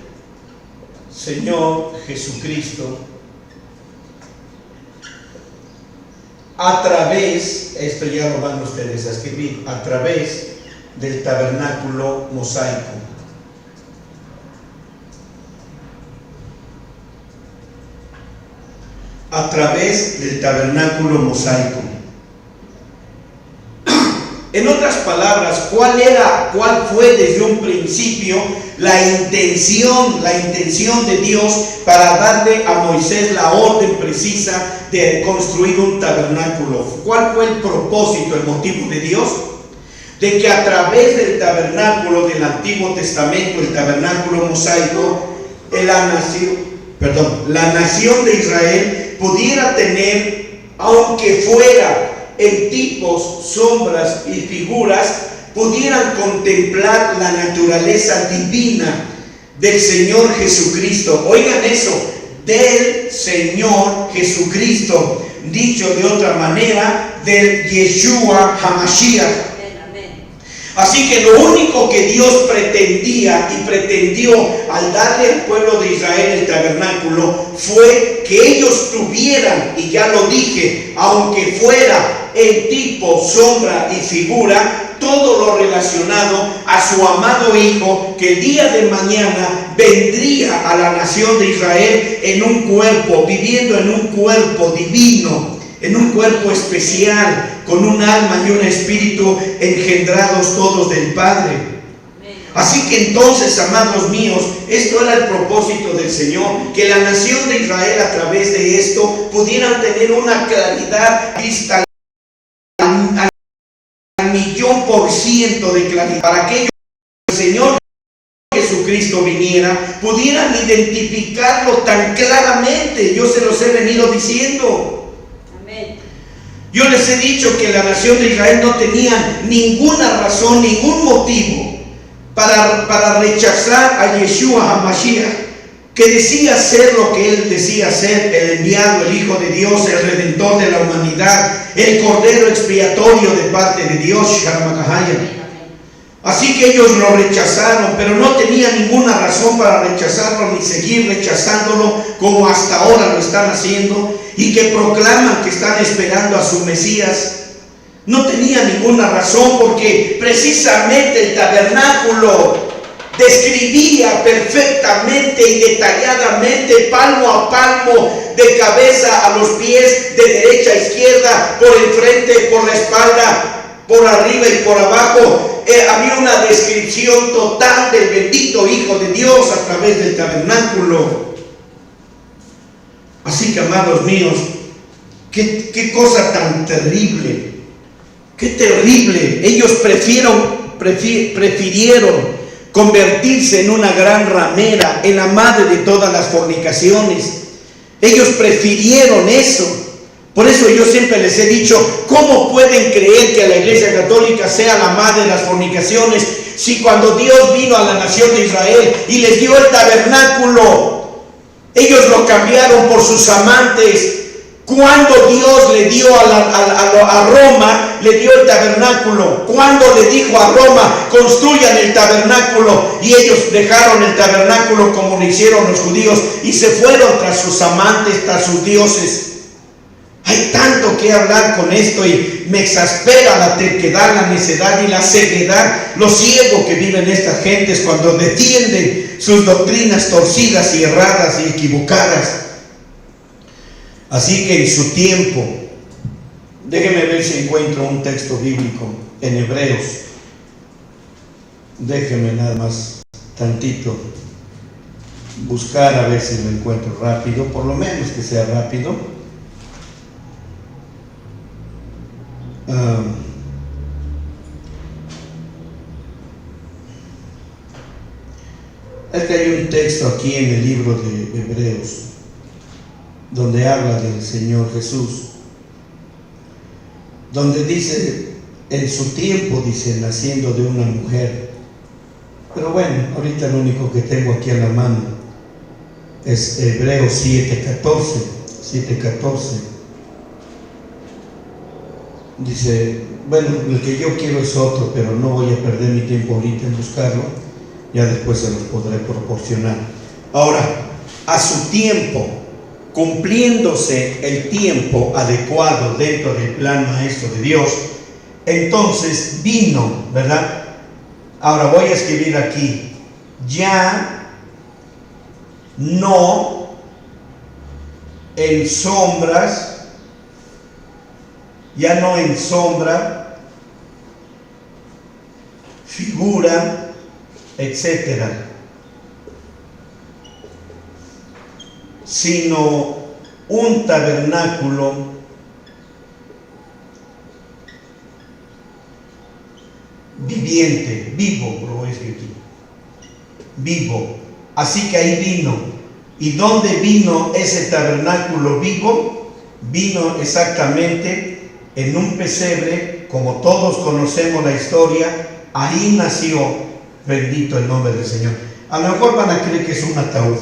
Señor Jesucristo a través, esto ya lo van ustedes a escribir, a través del tabernáculo mosaico. A través del tabernáculo mosaico. En otras palabras, ¿cuál fue desde un principio la intención de Dios para darle a Moisés la orden precisa de construir un tabernáculo? ¿Cuál fue el propósito, el motivo de Dios? De que a través del tabernáculo del Antiguo Testamento, el tabernáculo mosaico, la nación de Israel pudiera tener, aunque fuera en tipos, sombras y figuras, pudieran contemplar la naturaleza divina del Señor Jesucristo. Oigan eso, del Señor Jesucristo, dicho de otra manera, del Yeshua HaMashiach. Así que lo único que Dios pretendía y pretendió al darle al pueblo de Israel el tabernáculo fue que ellos tuvieran, y ya lo dije, aunque fuera en tipo, sombra y figura, todo lo relacionado a su amado Hijo, que el día de mañana vendría a la nación de Israel en un cuerpo, viviendo en un cuerpo divino, en un cuerpo especial, con un alma y un espíritu engendrados todos del Padre. Así que entonces, amados míos, esto era el propósito del Señor, que la nación de Israel a través de esto pudieran tener una claridad cristalina, al 1,000,000% de claridad, para que ellos, el Señor Jesucristo viniera, pudieran identificarlo tan claramente. Yo se los he venido diciendo. Yo les he dicho que la nación de Israel no tenía ninguna razón, ningún motivo para rechazar a Yeshua HaMashiach, que decía ser lo que él decía ser, el enviado, el Hijo de Dios, el Redentor de la humanidad, el Cordero expiatorio de parte de Dios, Shalom Kahaya. Así que ellos lo rechazaron, pero no tenían ninguna razón para rechazarlo ni seguir rechazándolo como hasta ahora lo están haciendo, y que proclaman que están esperando a su Mesías. No tenía ninguna razón, porque precisamente el tabernáculo describía perfectamente y detalladamente, palmo a palmo, de cabeza a los pies, de derecha a izquierda, por el frente, por la espalda, por arriba y por abajo. Había una descripción total del bendito Hijo de Dios a través del tabernáculo. Así que, amados míos, qué cosa tan terrible, qué terrible. Ellos prefirieron convertirse en una gran ramera, en la madre de todas las fornicaciones. Ellos prefirieron eso. Por eso yo siempre les he dicho, ¿cómo pueden creer que la Iglesia Católica sea la madre de las fornicaciones si cuando Dios vino a la nación de Israel y les dio el tabernáculo, ellos lo cambiaron por sus amantes? Cuando Dios le dio a Roma, le dio el tabernáculo. Cuando le dijo a Roma, construyan el tabernáculo, y ellos dejaron el tabernáculo como lo hicieron los judíos y se fueron tras sus amantes, tras sus dioses. Hay tanto que hablar con esto y me exaspera la terquedad, la necedad y la ceguedad, lo ciego que viven estas gentes cuando defienden sus doctrinas torcidas y erradas y equivocadas. Así que en su tiempo, déjeme ver si encuentro un texto bíblico en Hebreos. Déjeme nada más tantito buscar a ver si lo encuentro rápido, por lo menos que sea rápido. Es que hay un texto aquí en el libro de Hebreos donde habla del Señor Jesús, donde dice, en su tiempo, dice, naciendo de una mujer. Pero bueno, ahorita lo único que tengo aquí a la mano es Hebreos 7:14. Dice, bueno, el que yo quiero es otro, pero no voy a perder mi tiempo ahorita en buscarlo, ya después se los podré proporcionar. Ahora, a su tiempo, cumpliéndose el tiempo adecuado dentro del plan maestro de Dios, entonces vino, ¿verdad? Ahora voy a escribir aquí, ya no en sombras, ya no en sombra, figura, etcétera, sino un tabernáculo viviente, vivo, lo voy a escribir aquí, vivo. Así que ahí vino. ¿Y dónde vino ese tabernáculo vivo? Vino exactamente en un pesebre, como todos conocemos la historia. Ahí nació, bendito el nombre del Señor. A lo mejor van a creer que es un ataúd.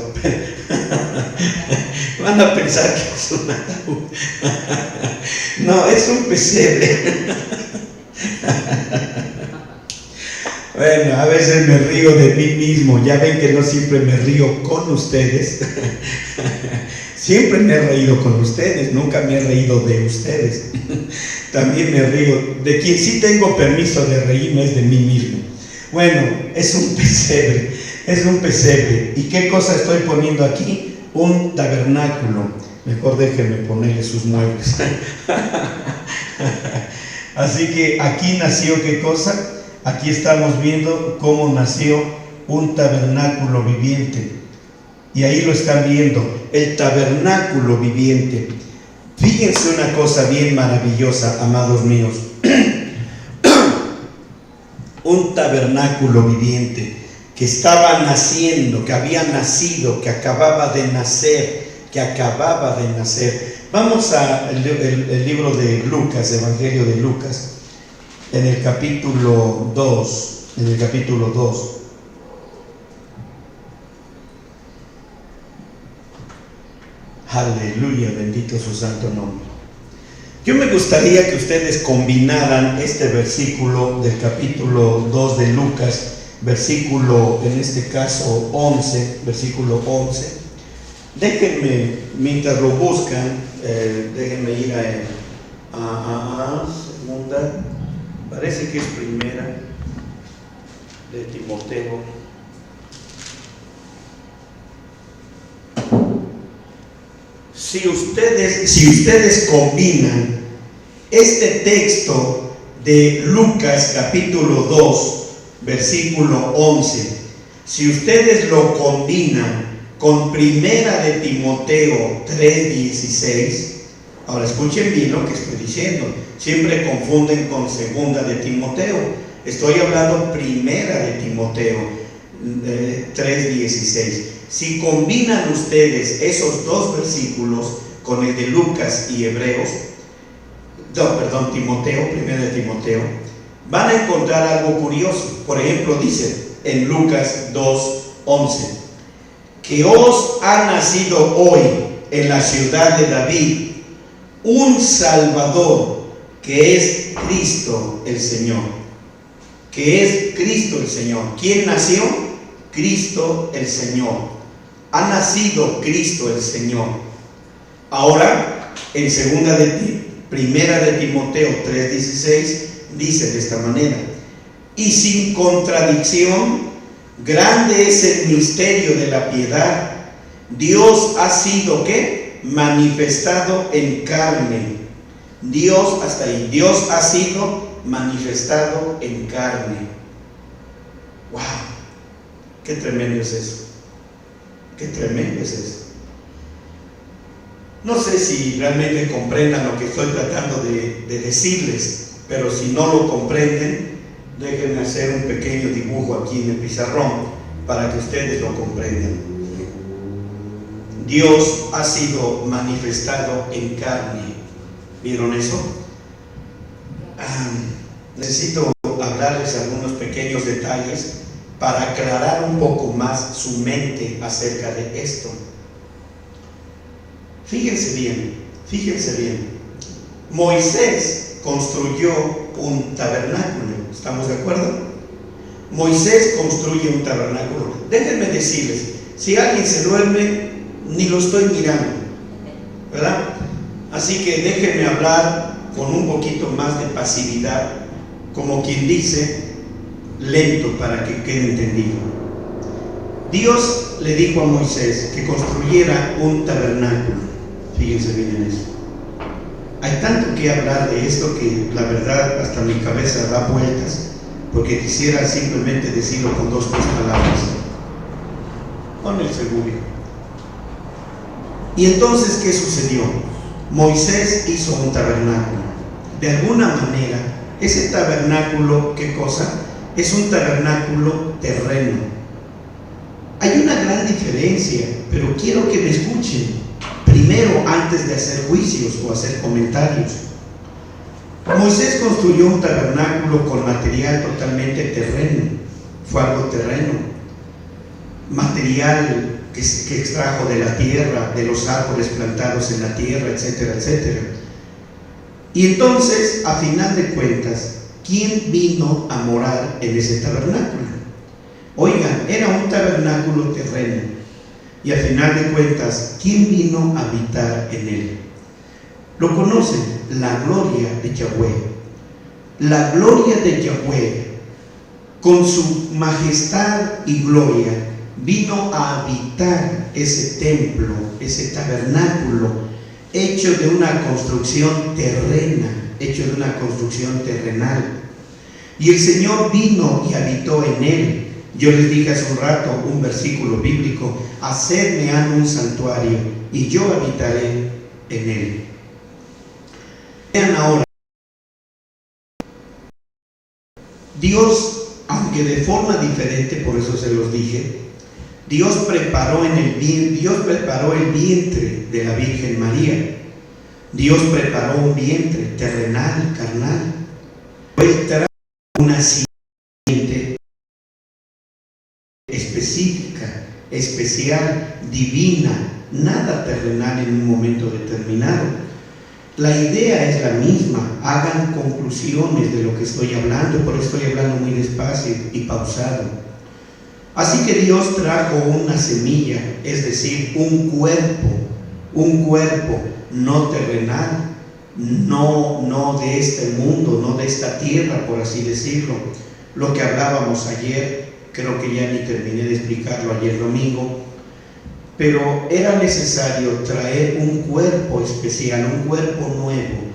Van a pensar que es un ataúd. No, es un pesebre. Bueno, a veces me río de mí mismo. Ya ven que no siempre me río con ustedes. Siempre me he reído con ustedes, nunca me he reído de ustedes. También me río de quien sí tengo permiso de reírme, es de mí mismo. Bueno, es un pesebre, es un pesebre. ¿Y qué cosa estoy poniendo aquí? Un tabernáculo. Mejor déjenme ponerle sus muebles. Así que aquí nació, ¿qué cosa? Aquí estamos viendo cómo nació un tabernáculo viviente. Y ahí lo están viendo, el tabernáculo viviente. Fíjense una cosa bien maravillosa, amados míos. Un tabernáculo viviente que estaba naciendo, que había nacido, que acababa de nacer, Vamos al libro de Lucas, Evangelio de Lucas, en el capítulo 2, Aleluya, bendito su santo nombre. Yo me gustaría que ustedes combinaran este versículo del capítulo 2 de Lucas, versículo, en este caso 11, versículo 11. Déjenme, mientras lo buscan, déjenme ir a segunda, parece que es primera de Timoteo. Si ustedes combinan este texto de Lucas capítulo 2, versículo 11, si ustedes lo combinan con primera de Timoteo 3:16, ahora escuchen bien lo que estoy diciendo, siempre confunden con segunda de Timoteo, estoy hablando primera de Timoteo 3:16. Si combinan ustedes esos dos versículos con el de Lucas y Hebreos, Timoteo, primera de Timoteo, van a encontrar algo curioso. Por ejemplo, dice en Lucas 2:11, que os ha nacido hoy en la ciudad de David un Salvador, que es Cristo el Señor. Que es Cristo el Señor. ¿Quién nació? Cristo el Señor. Ha nacido Cristo el Señor. Ahora, en primera de Timoteo 3:16, dice de esta manera: y sin contradicción, grande es el misterio de la piedad. Dios ha sido, ¿qué? Manifestado en carne. Dios, hasta ahí, Dios ha sido manifestado en carne. ¡Wow! ¡Qué tremendo es eso! ¡Qué tremendo es eso! No sé si realmente comprendan lo que estoy tratando de decirles, pero si no lo comprenden, déjenme hacer un pequeño dibujo aquí en el pizarrón para que ustedes lo comprendan. Dios ha sido manifestado en carne. ¿Vieron eso? Necesito hablarles algunos pequeños detalles para aclarar un poco más su mente acerca de esto. Fíjense bien. Moisés construyó un tabernáculo. ¿Estamos de acuerdo? Moisés construye un tabernáculo. Déjenme decirles, si alguien se duerme, ni lo estoy mirando, ¿verdad? Así que déjenme hablar con un poquito más de pasividad, como quien dice, lento, para que quede entendido. Dios le dijo a Moisés que construyera un tabernáculo. Fíjense bien en eso. Hay tanto que hablar de esto que la verdad hasta mi cabeza da vueltas, porque quisiera simplemente decirlo con 2 o 3 palabras. Con el seguro. Y entonces, ¿qué sucedió? Moisés hizo un tabernáculo. De alguna manera, ese tabernáculo, ¿qué cosa? Es un tabernáculo terreno. Hay una gran diferencia, pero quiero que me escuchen primero antes de hacer juicios o hacer comentarios. Moisés construyó un tabernáculo con material totalmente terreno. Fue algo terreno, material que extrajo de la tierra, de los árboles plantados en la tierra, etcétera, etcétera. Y entonces, a final de cuentas, ¿quién vino a morar en ese tabernáculo? Oigan, era un tabernáculo terreno, y al final de cuentas, ¿quién vino a habitar en él? Lo conocen, la gloria de Yahweh. La gloria de Yahweh, con su majestad y gloria, vino a habitar ese templo, ese tabernáculo, hecho de una construcción terrena, hecho de una construcción terrenal. Y el Señor vino y habitó en él. Yo les dije hace un rato un versículo bíblico: hacedme un santuario y yo habitaré en él. Vean ahora, Dios, aunque de forma diferente, por eso se los dije, Dios preparó el vientre de la Virgen María. Dios preparó un vientre terrenal, carnal. Él trajo una simiente específica, especial, divina, nada terrenal en un momento determinado. La idea es la misma. Hagan conclusiones de lo que estoy hablando, por eso estoy hablando muy despacio y pausado. Así que Dios trajo una semilla, es decir, un cuerpo no terrenal, no de este mundo, no de esta tierra, por así decirlo. Lo que hablábamos ayer, creo que ya ni terminé de explicarlo ayer domingo, pero era necesario traer un cuerpo especial, un cuerpo nuevo,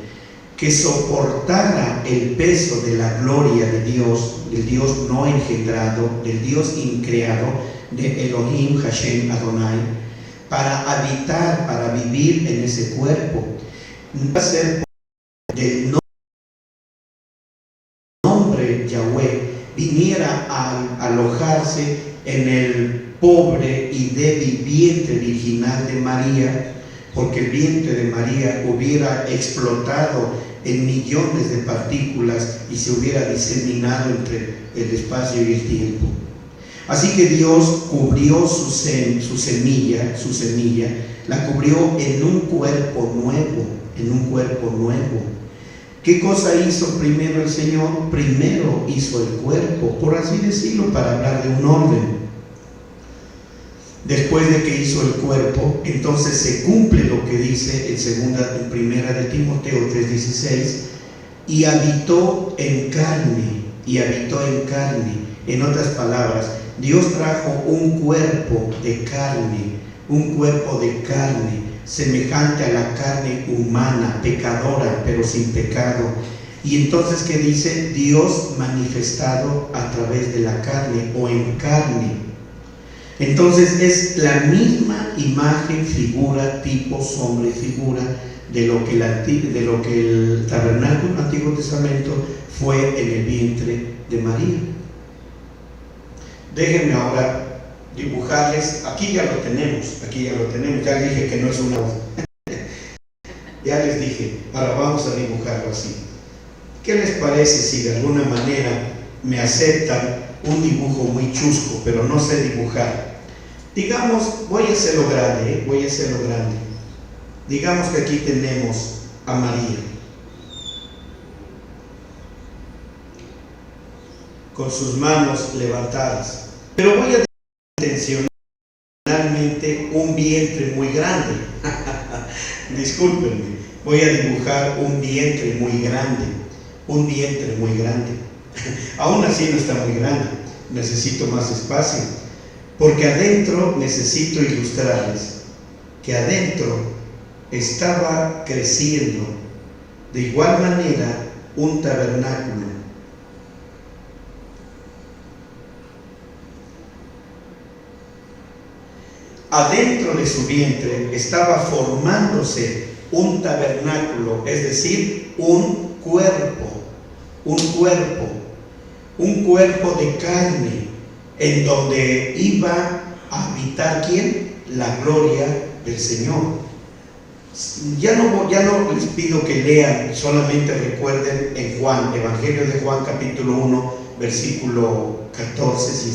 que soportara el peso de la gloria de Dios, del Dios no engendrado, del Dios increado, de Elohim Hashem Adonai, para habitar, para vivir en ese cuerpo. Va a ser del nombre Yahweh viniera a alojarse en el pobre y débil vientre virginal de María, porque el vientre de María hubiera explotado en millones de partículas y se hubiera diseminado entre el espacio y el tiempo. Así que Dios cubrió su semilla, la cubrió en un cuerpo nuevo. ¿Qué cosa hizo primero el Señor? Primero hizo el cuerpo, por así decirlo, para hablar de un orden. Después de que hizo el cuerpo, entonces se cumple lo que dice en primera de Timoteo 3:16, y habitó en carne. En otras palabras, Dios trajo un cuerpo de carne, semejante a la carne humana, pecadora, pero sin pecado. Y entonces, ¿qué dice? Dios manifestado a través de la carne o en carne. Entonces es la misma imagen, figura, tipo, sombra y figura de lo que el tabernáculo del Antiguo Testamento fue en el vientre de María. Déjenme ahora dibujarles. Aquí ya lo tenemos. Ya les dije que no es una voz. Ya les dije, ahora vamos a dibujarlo así. ¿Qué les parece si de alguna manera me aceptan un dibujo muy chusco, pero no sé dibujar? Digamos, voy a hacerlo grande. Digamos que aquí tenemos a María con sus manos levantadas, pero voy a intencionalmente un vientre muy grande. Discúlpenme, voy a dibujar un vientre muy grande. Aún así no está muy grande, necesito más espacio, porque adentro necesito ilustrarles que adentro estaba creciendo de igual manera un tabernáculo. Adentro de su vientre estaba formándose un tabernáculo, es decir, un cuerpo de carne, en donde iba a habitar ¿quién? La gloria del Señor. Ya no les pido que lean, solamente recuerden en Juan, Evangelio de Juan capítulo 1, versículo 14, si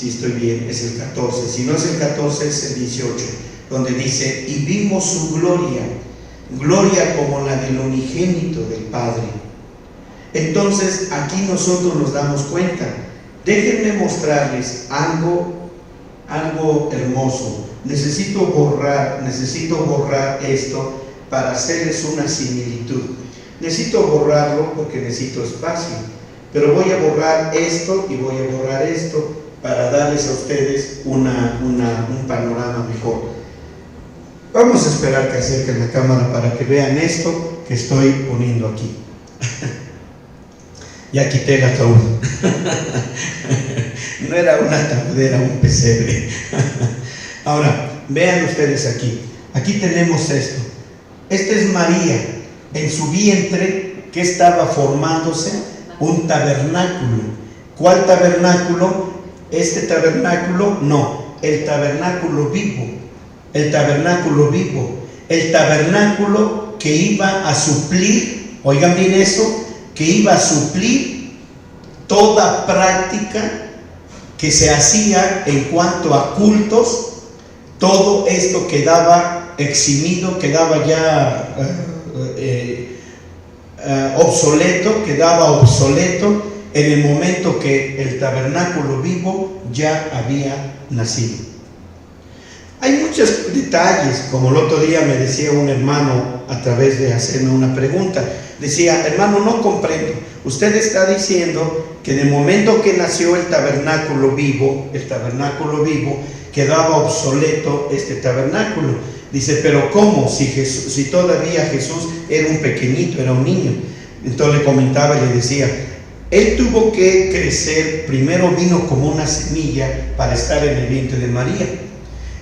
estoy bien, es el 14, si no es el 14 es el 18, donde dice: y vimos su gloria como la del unigénito del Padre, Entonces aquí nosotros nos damos cuenta. Déjenme mostrarles algo hermoso. Necesito borrar esto para hacerles una similitud. Necesito borrarlo porque necesito espacio, pero voy a borrar esto y voy a borrar esto para darles a ustedes un panorama mejor. Vamos a esperar que acerquen la cámara para que vean esto que estoy poniendo aquí. Ya quité el ataúd. No era un ataúd, era un pesebre. Ahora, vean ustedes aquí. Aquí tenemos esto. Esta es María. En su vientre, que estaba formándose un tabernáculo. ¿Cuál tabernáculo? Este tabernáculo, no, el tabernáculo vivo. El tabernáculo vivo. El tabernáculo que iba a suplir, oigan bien eso, que iba a suplir toda práctica que se hacía en cuanto a cultos. Todo esto quedaba eximido, quedaba ya quedaba obsoleto en el momento que el tabernáculo vivo ya había nacido. Hay muchos detalles, como el otro día me decía un hermano a través de hacerme una pregunta. Decía: hermano, no comprendo. Usted está diciendo que en el momento que nació el tabernáculo vivo, quedaba obsoleto este tabernáculo. Dice: pero ¿cómo? Si todavía Jesús era un pequeñito, era un niño. Entonces le comentaba y le decía: él tuvo que crecer, primero vino como una semilla para estar en el vientre de María.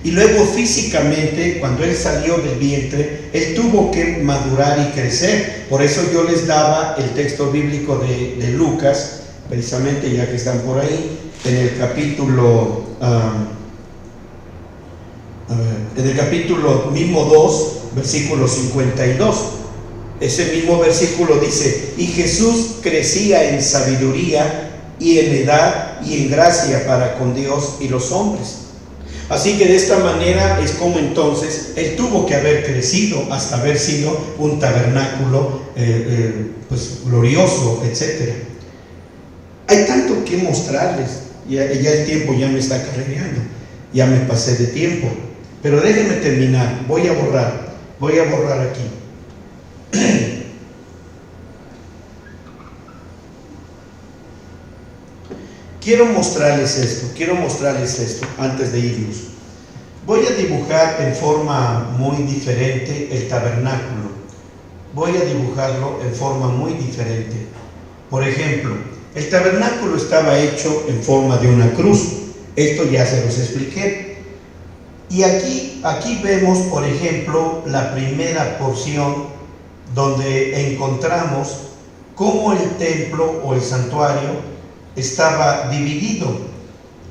Y luego físicamente, cuando él salió del vientre, él tuvo que madurar y crecer. Por eso yo les daba el texto bíblico de Lucas, precisamente ya que están por ahí, en el capítulo mismo 2, versículo 52. Ese mismo versículo dice: y Jesús crecía en sabiduría y en edad y en gracia para con Dios y los hombres. Así que de esta manera es como entonces él tuvo que haber crecido hasta haber sido un tabernáculo pues glorioso, etc. Hay tanto que mostrarles. Ya el tiempo ya me está carrereando, ya me pasé de tiempo, pero déjenme terminar. Voy a borrar aquí. Quiero mostrarles esto antes de irnos. Voy a dibujar en forma muy diferente el tabernáculo. Voy a dibujarlo en forma muy diferente. Por ejemplo, el tabernáculo estaba hecho en forma de una cruz. Esto ya se los expliqué. Y aquí vemos, por ejemplo, la primera porción donde encontramos cómo el templo o el santuario estaba dividido.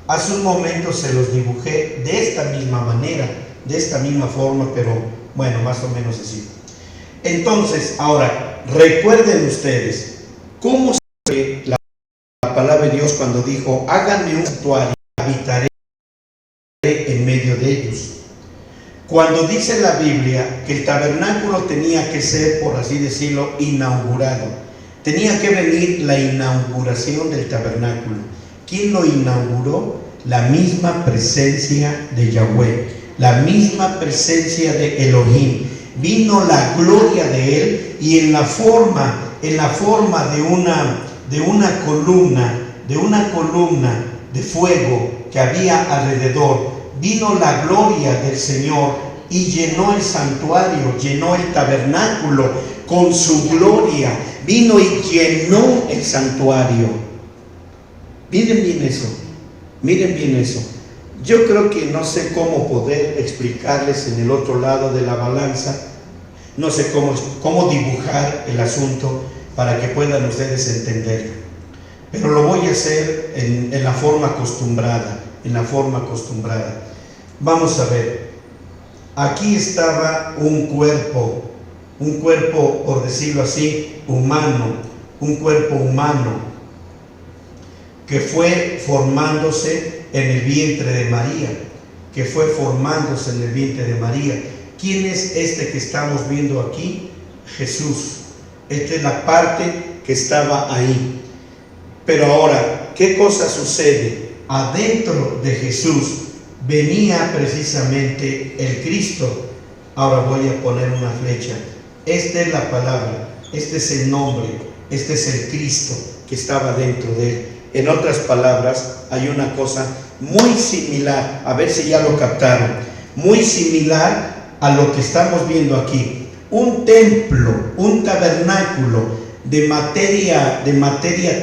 Hace un momento se los dibujé de esta misma manera, de esta misma forma, pero bueno, más o menos así. Entonces, ahora, recuerden ustedes cómo se ve la palabra de Dios cuando dijo: háganme un santuario, habitaré en medio de ellos. Cuando dice la Biblia que el tabernáculo tenía que ser, por así decirlo, inaugurado, tenía que venir la inauguración del tabernáculo. ¿Quién lo inauguró? La misma presencia de Yahweh, la misma presencia de Elohim. Vino la gloria de él, y en la forma de una columna de fuego que había alrededor, vino la gloria del Señor y llenó el santuario, llenó el tabernáculo con su gloria. Vino y llenó el santuario. Miren bien eso. Yo creo que no sé cómo poder explicarles en el otro lado de la balanza. No sé cómo dibujar el asunto para que puedan ustedes entenderlo. Pero lo voy a hacer en la forma acostumbrada. Vamos a ver. Aquí estaba un cuerpo, por decirlo así, humano, un cuerpo humano que fue formándose en el vientre de María. ¿Quién es este que estamos viendo aquí? Jesús. Esta es la parte que estaba ahí. Pero ahora, ¿qué cosa sucede? Adentro de Jesús venía precisamente el Cristo. Ahora voy a poner una flecha. Esta es la palabra, este es el nombre, este es el Cristo que estaba dentro de él. En otras palabras, hay una cosa muy similar, a ver si ya lo captaron, muy similar a lo que estamos viendo aquí. Un templo, un tabernáculo de materia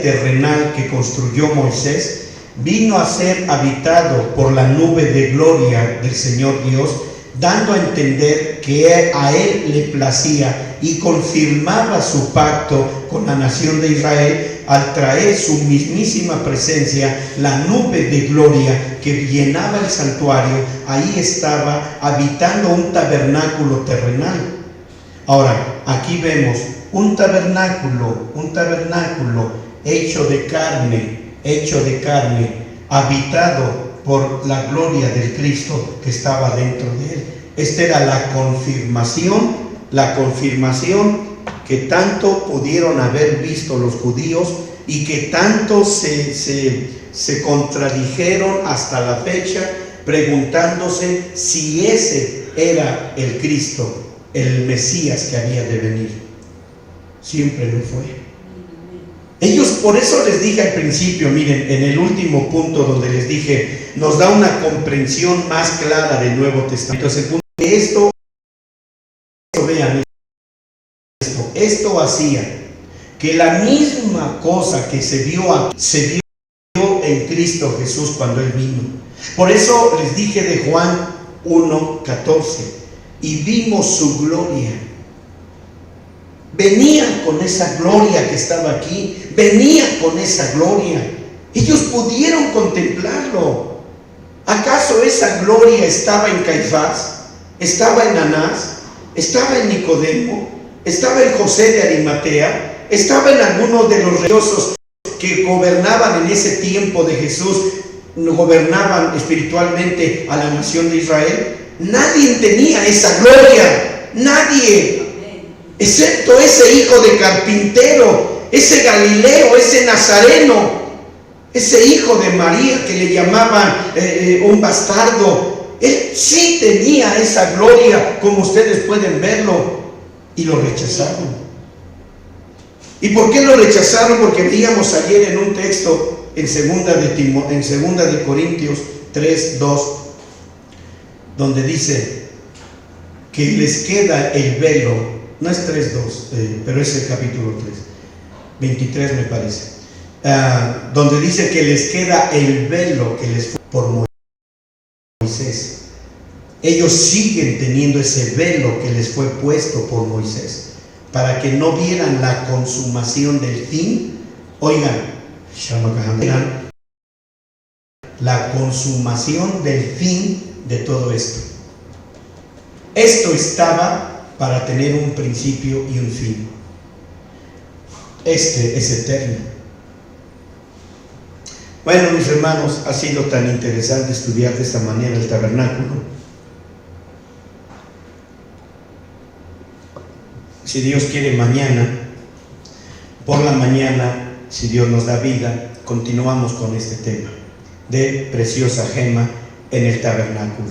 terrenal que construyó Moisés, vino a ser habitado por la nube de gloria del Señor Dios, dando a entender que a él le placía y confirmaba su pacto con la nación de Israel al traer su mismísima presencia, la nube de gloria que llenaba el santuario. Ahí estaba habitando un tabernáculo terrenal. Ahora, aquí vemos un tabernáculo hecho de carne, habitado por la gloria del Cristo que estaba dentro de él. Esta era la confirmación que tanto pudieron haber visto los judíos y que tanto se contradijeron hasta la fecha, preguntándose si ese era el Cristo, el Mesías que había de venir. Siempre lo fue. Ellos, por eso les dije al principio, miren, en el último punto donde les dije, nos da una comprensión más clara del Nuevo Testamento. Entonces, el punto de esto, vean esto hacía que la misma cosa que se vio en Cristo Jesús cuando Él vino. Por eso les dije de Juan 1:14, y vimos su gloria. Venía con esa gloria que estaba aquí, venía con esa gloria. Ellos pudieron contemplarlo. ¿Acaso esa gloria estaba en Caifás? ¿Estaba en Anás? ¿Estaba en Nicodemo? ¿Estaba en José de Arimatea? ¿Estaba en algunos de los religiosos que gobernaban en ese tiempo de Jesús, gobernaban espiritualmente a la nación de Israel? Nadie tenía esa gloria, nadie, excepto ese hijo de carpintero, ese Galileo, ese Nazareno, ese hijo de María que le llamaban un bastardo. Él sí tenía esa gloria, como ustedes pueden verlo, y lo rechazaron. ¿Y por qué lo rechazaron? Porque veíamos ayer en un texto en segunda de Corintios 3:2, donde dice que les queda el velo. No es 3:2, pero es el capítulo 3, 23 me parece, donde dice que les queda el velo que les fue por Moisés. Ellos siguen teniendo ese velo que les fue puesto por Moisés, para que no vieran la consumación del fin. Oigan, la consumación del fin de todo esto. Esto estaba para tener un principio y un fin. Este es eterno. Bueno, mis hermanos, ha sido tan interesante estudiar de esta manera el tabernáculo. Si Dios quiere, mañana, por la mañana, si Dios nos da vida, continuamos con este tema de preciosa gema en el tabernáculo.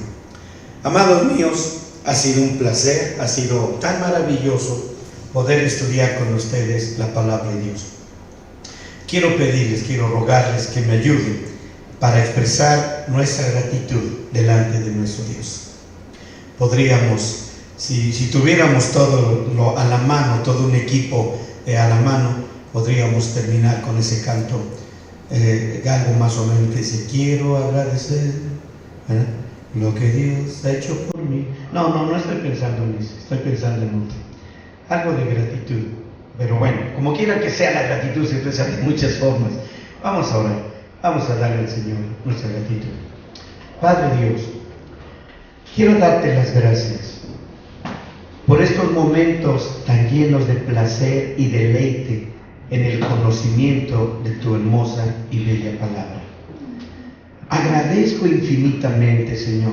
Amados míos, ha sido un placer, ha sido tan maravilloso poder estudiar con ustedes la palabra de Dios. Quiero pedirles, quiero rogarles que me ayuden para expresar nuestra gratitud delante de nuestro Dios. Podríamos, si tuviéramos todo a la mano, todo un equipo a la mano, podríamos terminar con ese canto, algo más o menos que dice: quiero agradecer lo que Dios ha hecho por mí. No estoy pensando en eso, estoy pensando en otro, algo de gratitud. Pero bueno, como quiera que sea, la gratitud se expresa de muchas formas. Vamos a orar, vamos a darle al Señor nuestra gratitud. Padre Dios, quiero darte las gracias por estos momentos tan llenos de placer y deleite en el conocimiento de tu hermosa y bella palabra. Agradezco infinitamente, Señor,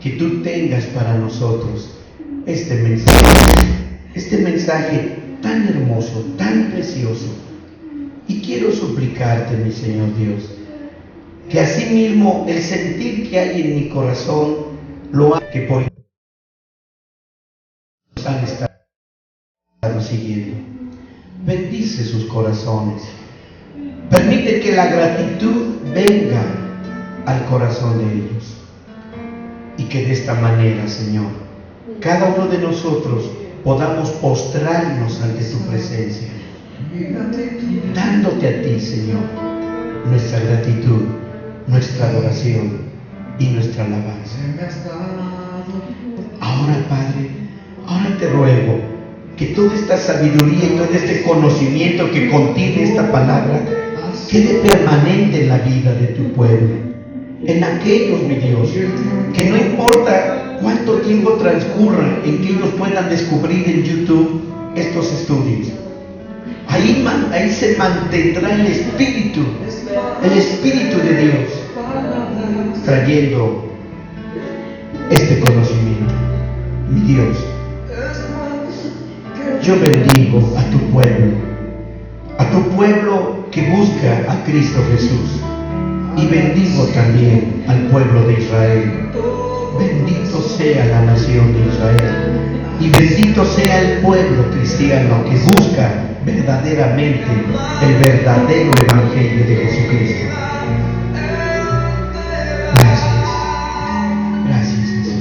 que tú tengas para nosotros este mensaje tan hermoso, tan precioso. Y quiero suplicarte, mi Señor Dios, que asimismo el sentir que hay en mi corazón lo haga que por han estado siguiendo. Bendice sus corazones. Permite que la gratitud venga al corazón de ellos. Y que de esta manera, Señor, cada uno de nosotros podamos postrarnos ante tu presencia, dándote a ti, Señor, nuestra gratitud, nuestra adoración y nuestra alabanza. Ahora, Padre, ahora te ruego que toda esta sabiduría y todo este conocimiento que contiene esta palabra quede permanente en la vida de tu pueblo, en aquellos, mi Dios, que no importa cuánto tiempo transcurra en que ellos puedan descubrir en YouTube estos estudios, ahí se mantendrá el Espíritu de Dios trayendo este conocimiento. Mi Dios, yo bendigo a tu pueblo que busca a Cristo Jesús, y bendigo también al pueblo de Israel. Bendito sea la nación de Israel, y bendito sea el pueblo cristiano que busca verdaderamente el verdadero evangelio de Jesucristo. Gracias Jesús.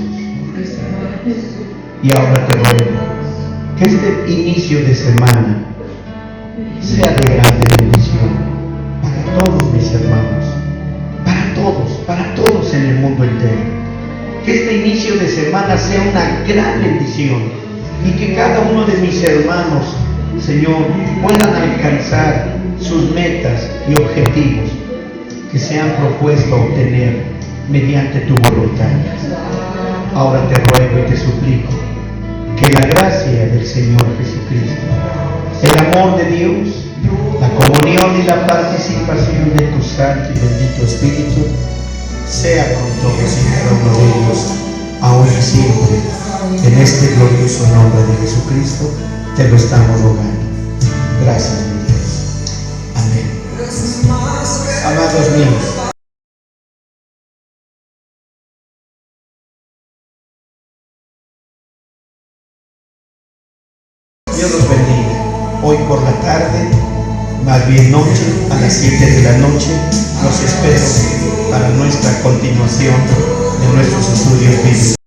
Y ahora te ruego que este inicio de semana sea de grande bendición para todos mis hermanos, para todos en el mundo entero. Que este inicio de semana sea una gran bendición y que cada uno de mis hermanos, Señor, puedan alcanzar sus metas y objetivos que se han propuesto obtener mediante tu voluntad. Ahora te ruego y te suplico que la gracia del Señor Jesucristo, el amor de Dios, la comunión y la participación de tu Santo y bendito Espíritu sea con todos y cada uno de ellos, ahora y siempre. En este glorioso nombre de Jesucristo te lo estamos rogando. Gracias, mi Dios. Amén. Amados míos, Dios los bendiga. Hoy por la tarde, más bien noche, a las 7 de la noche, los espero para nuestra continuación de nuestros estudios bíblicos.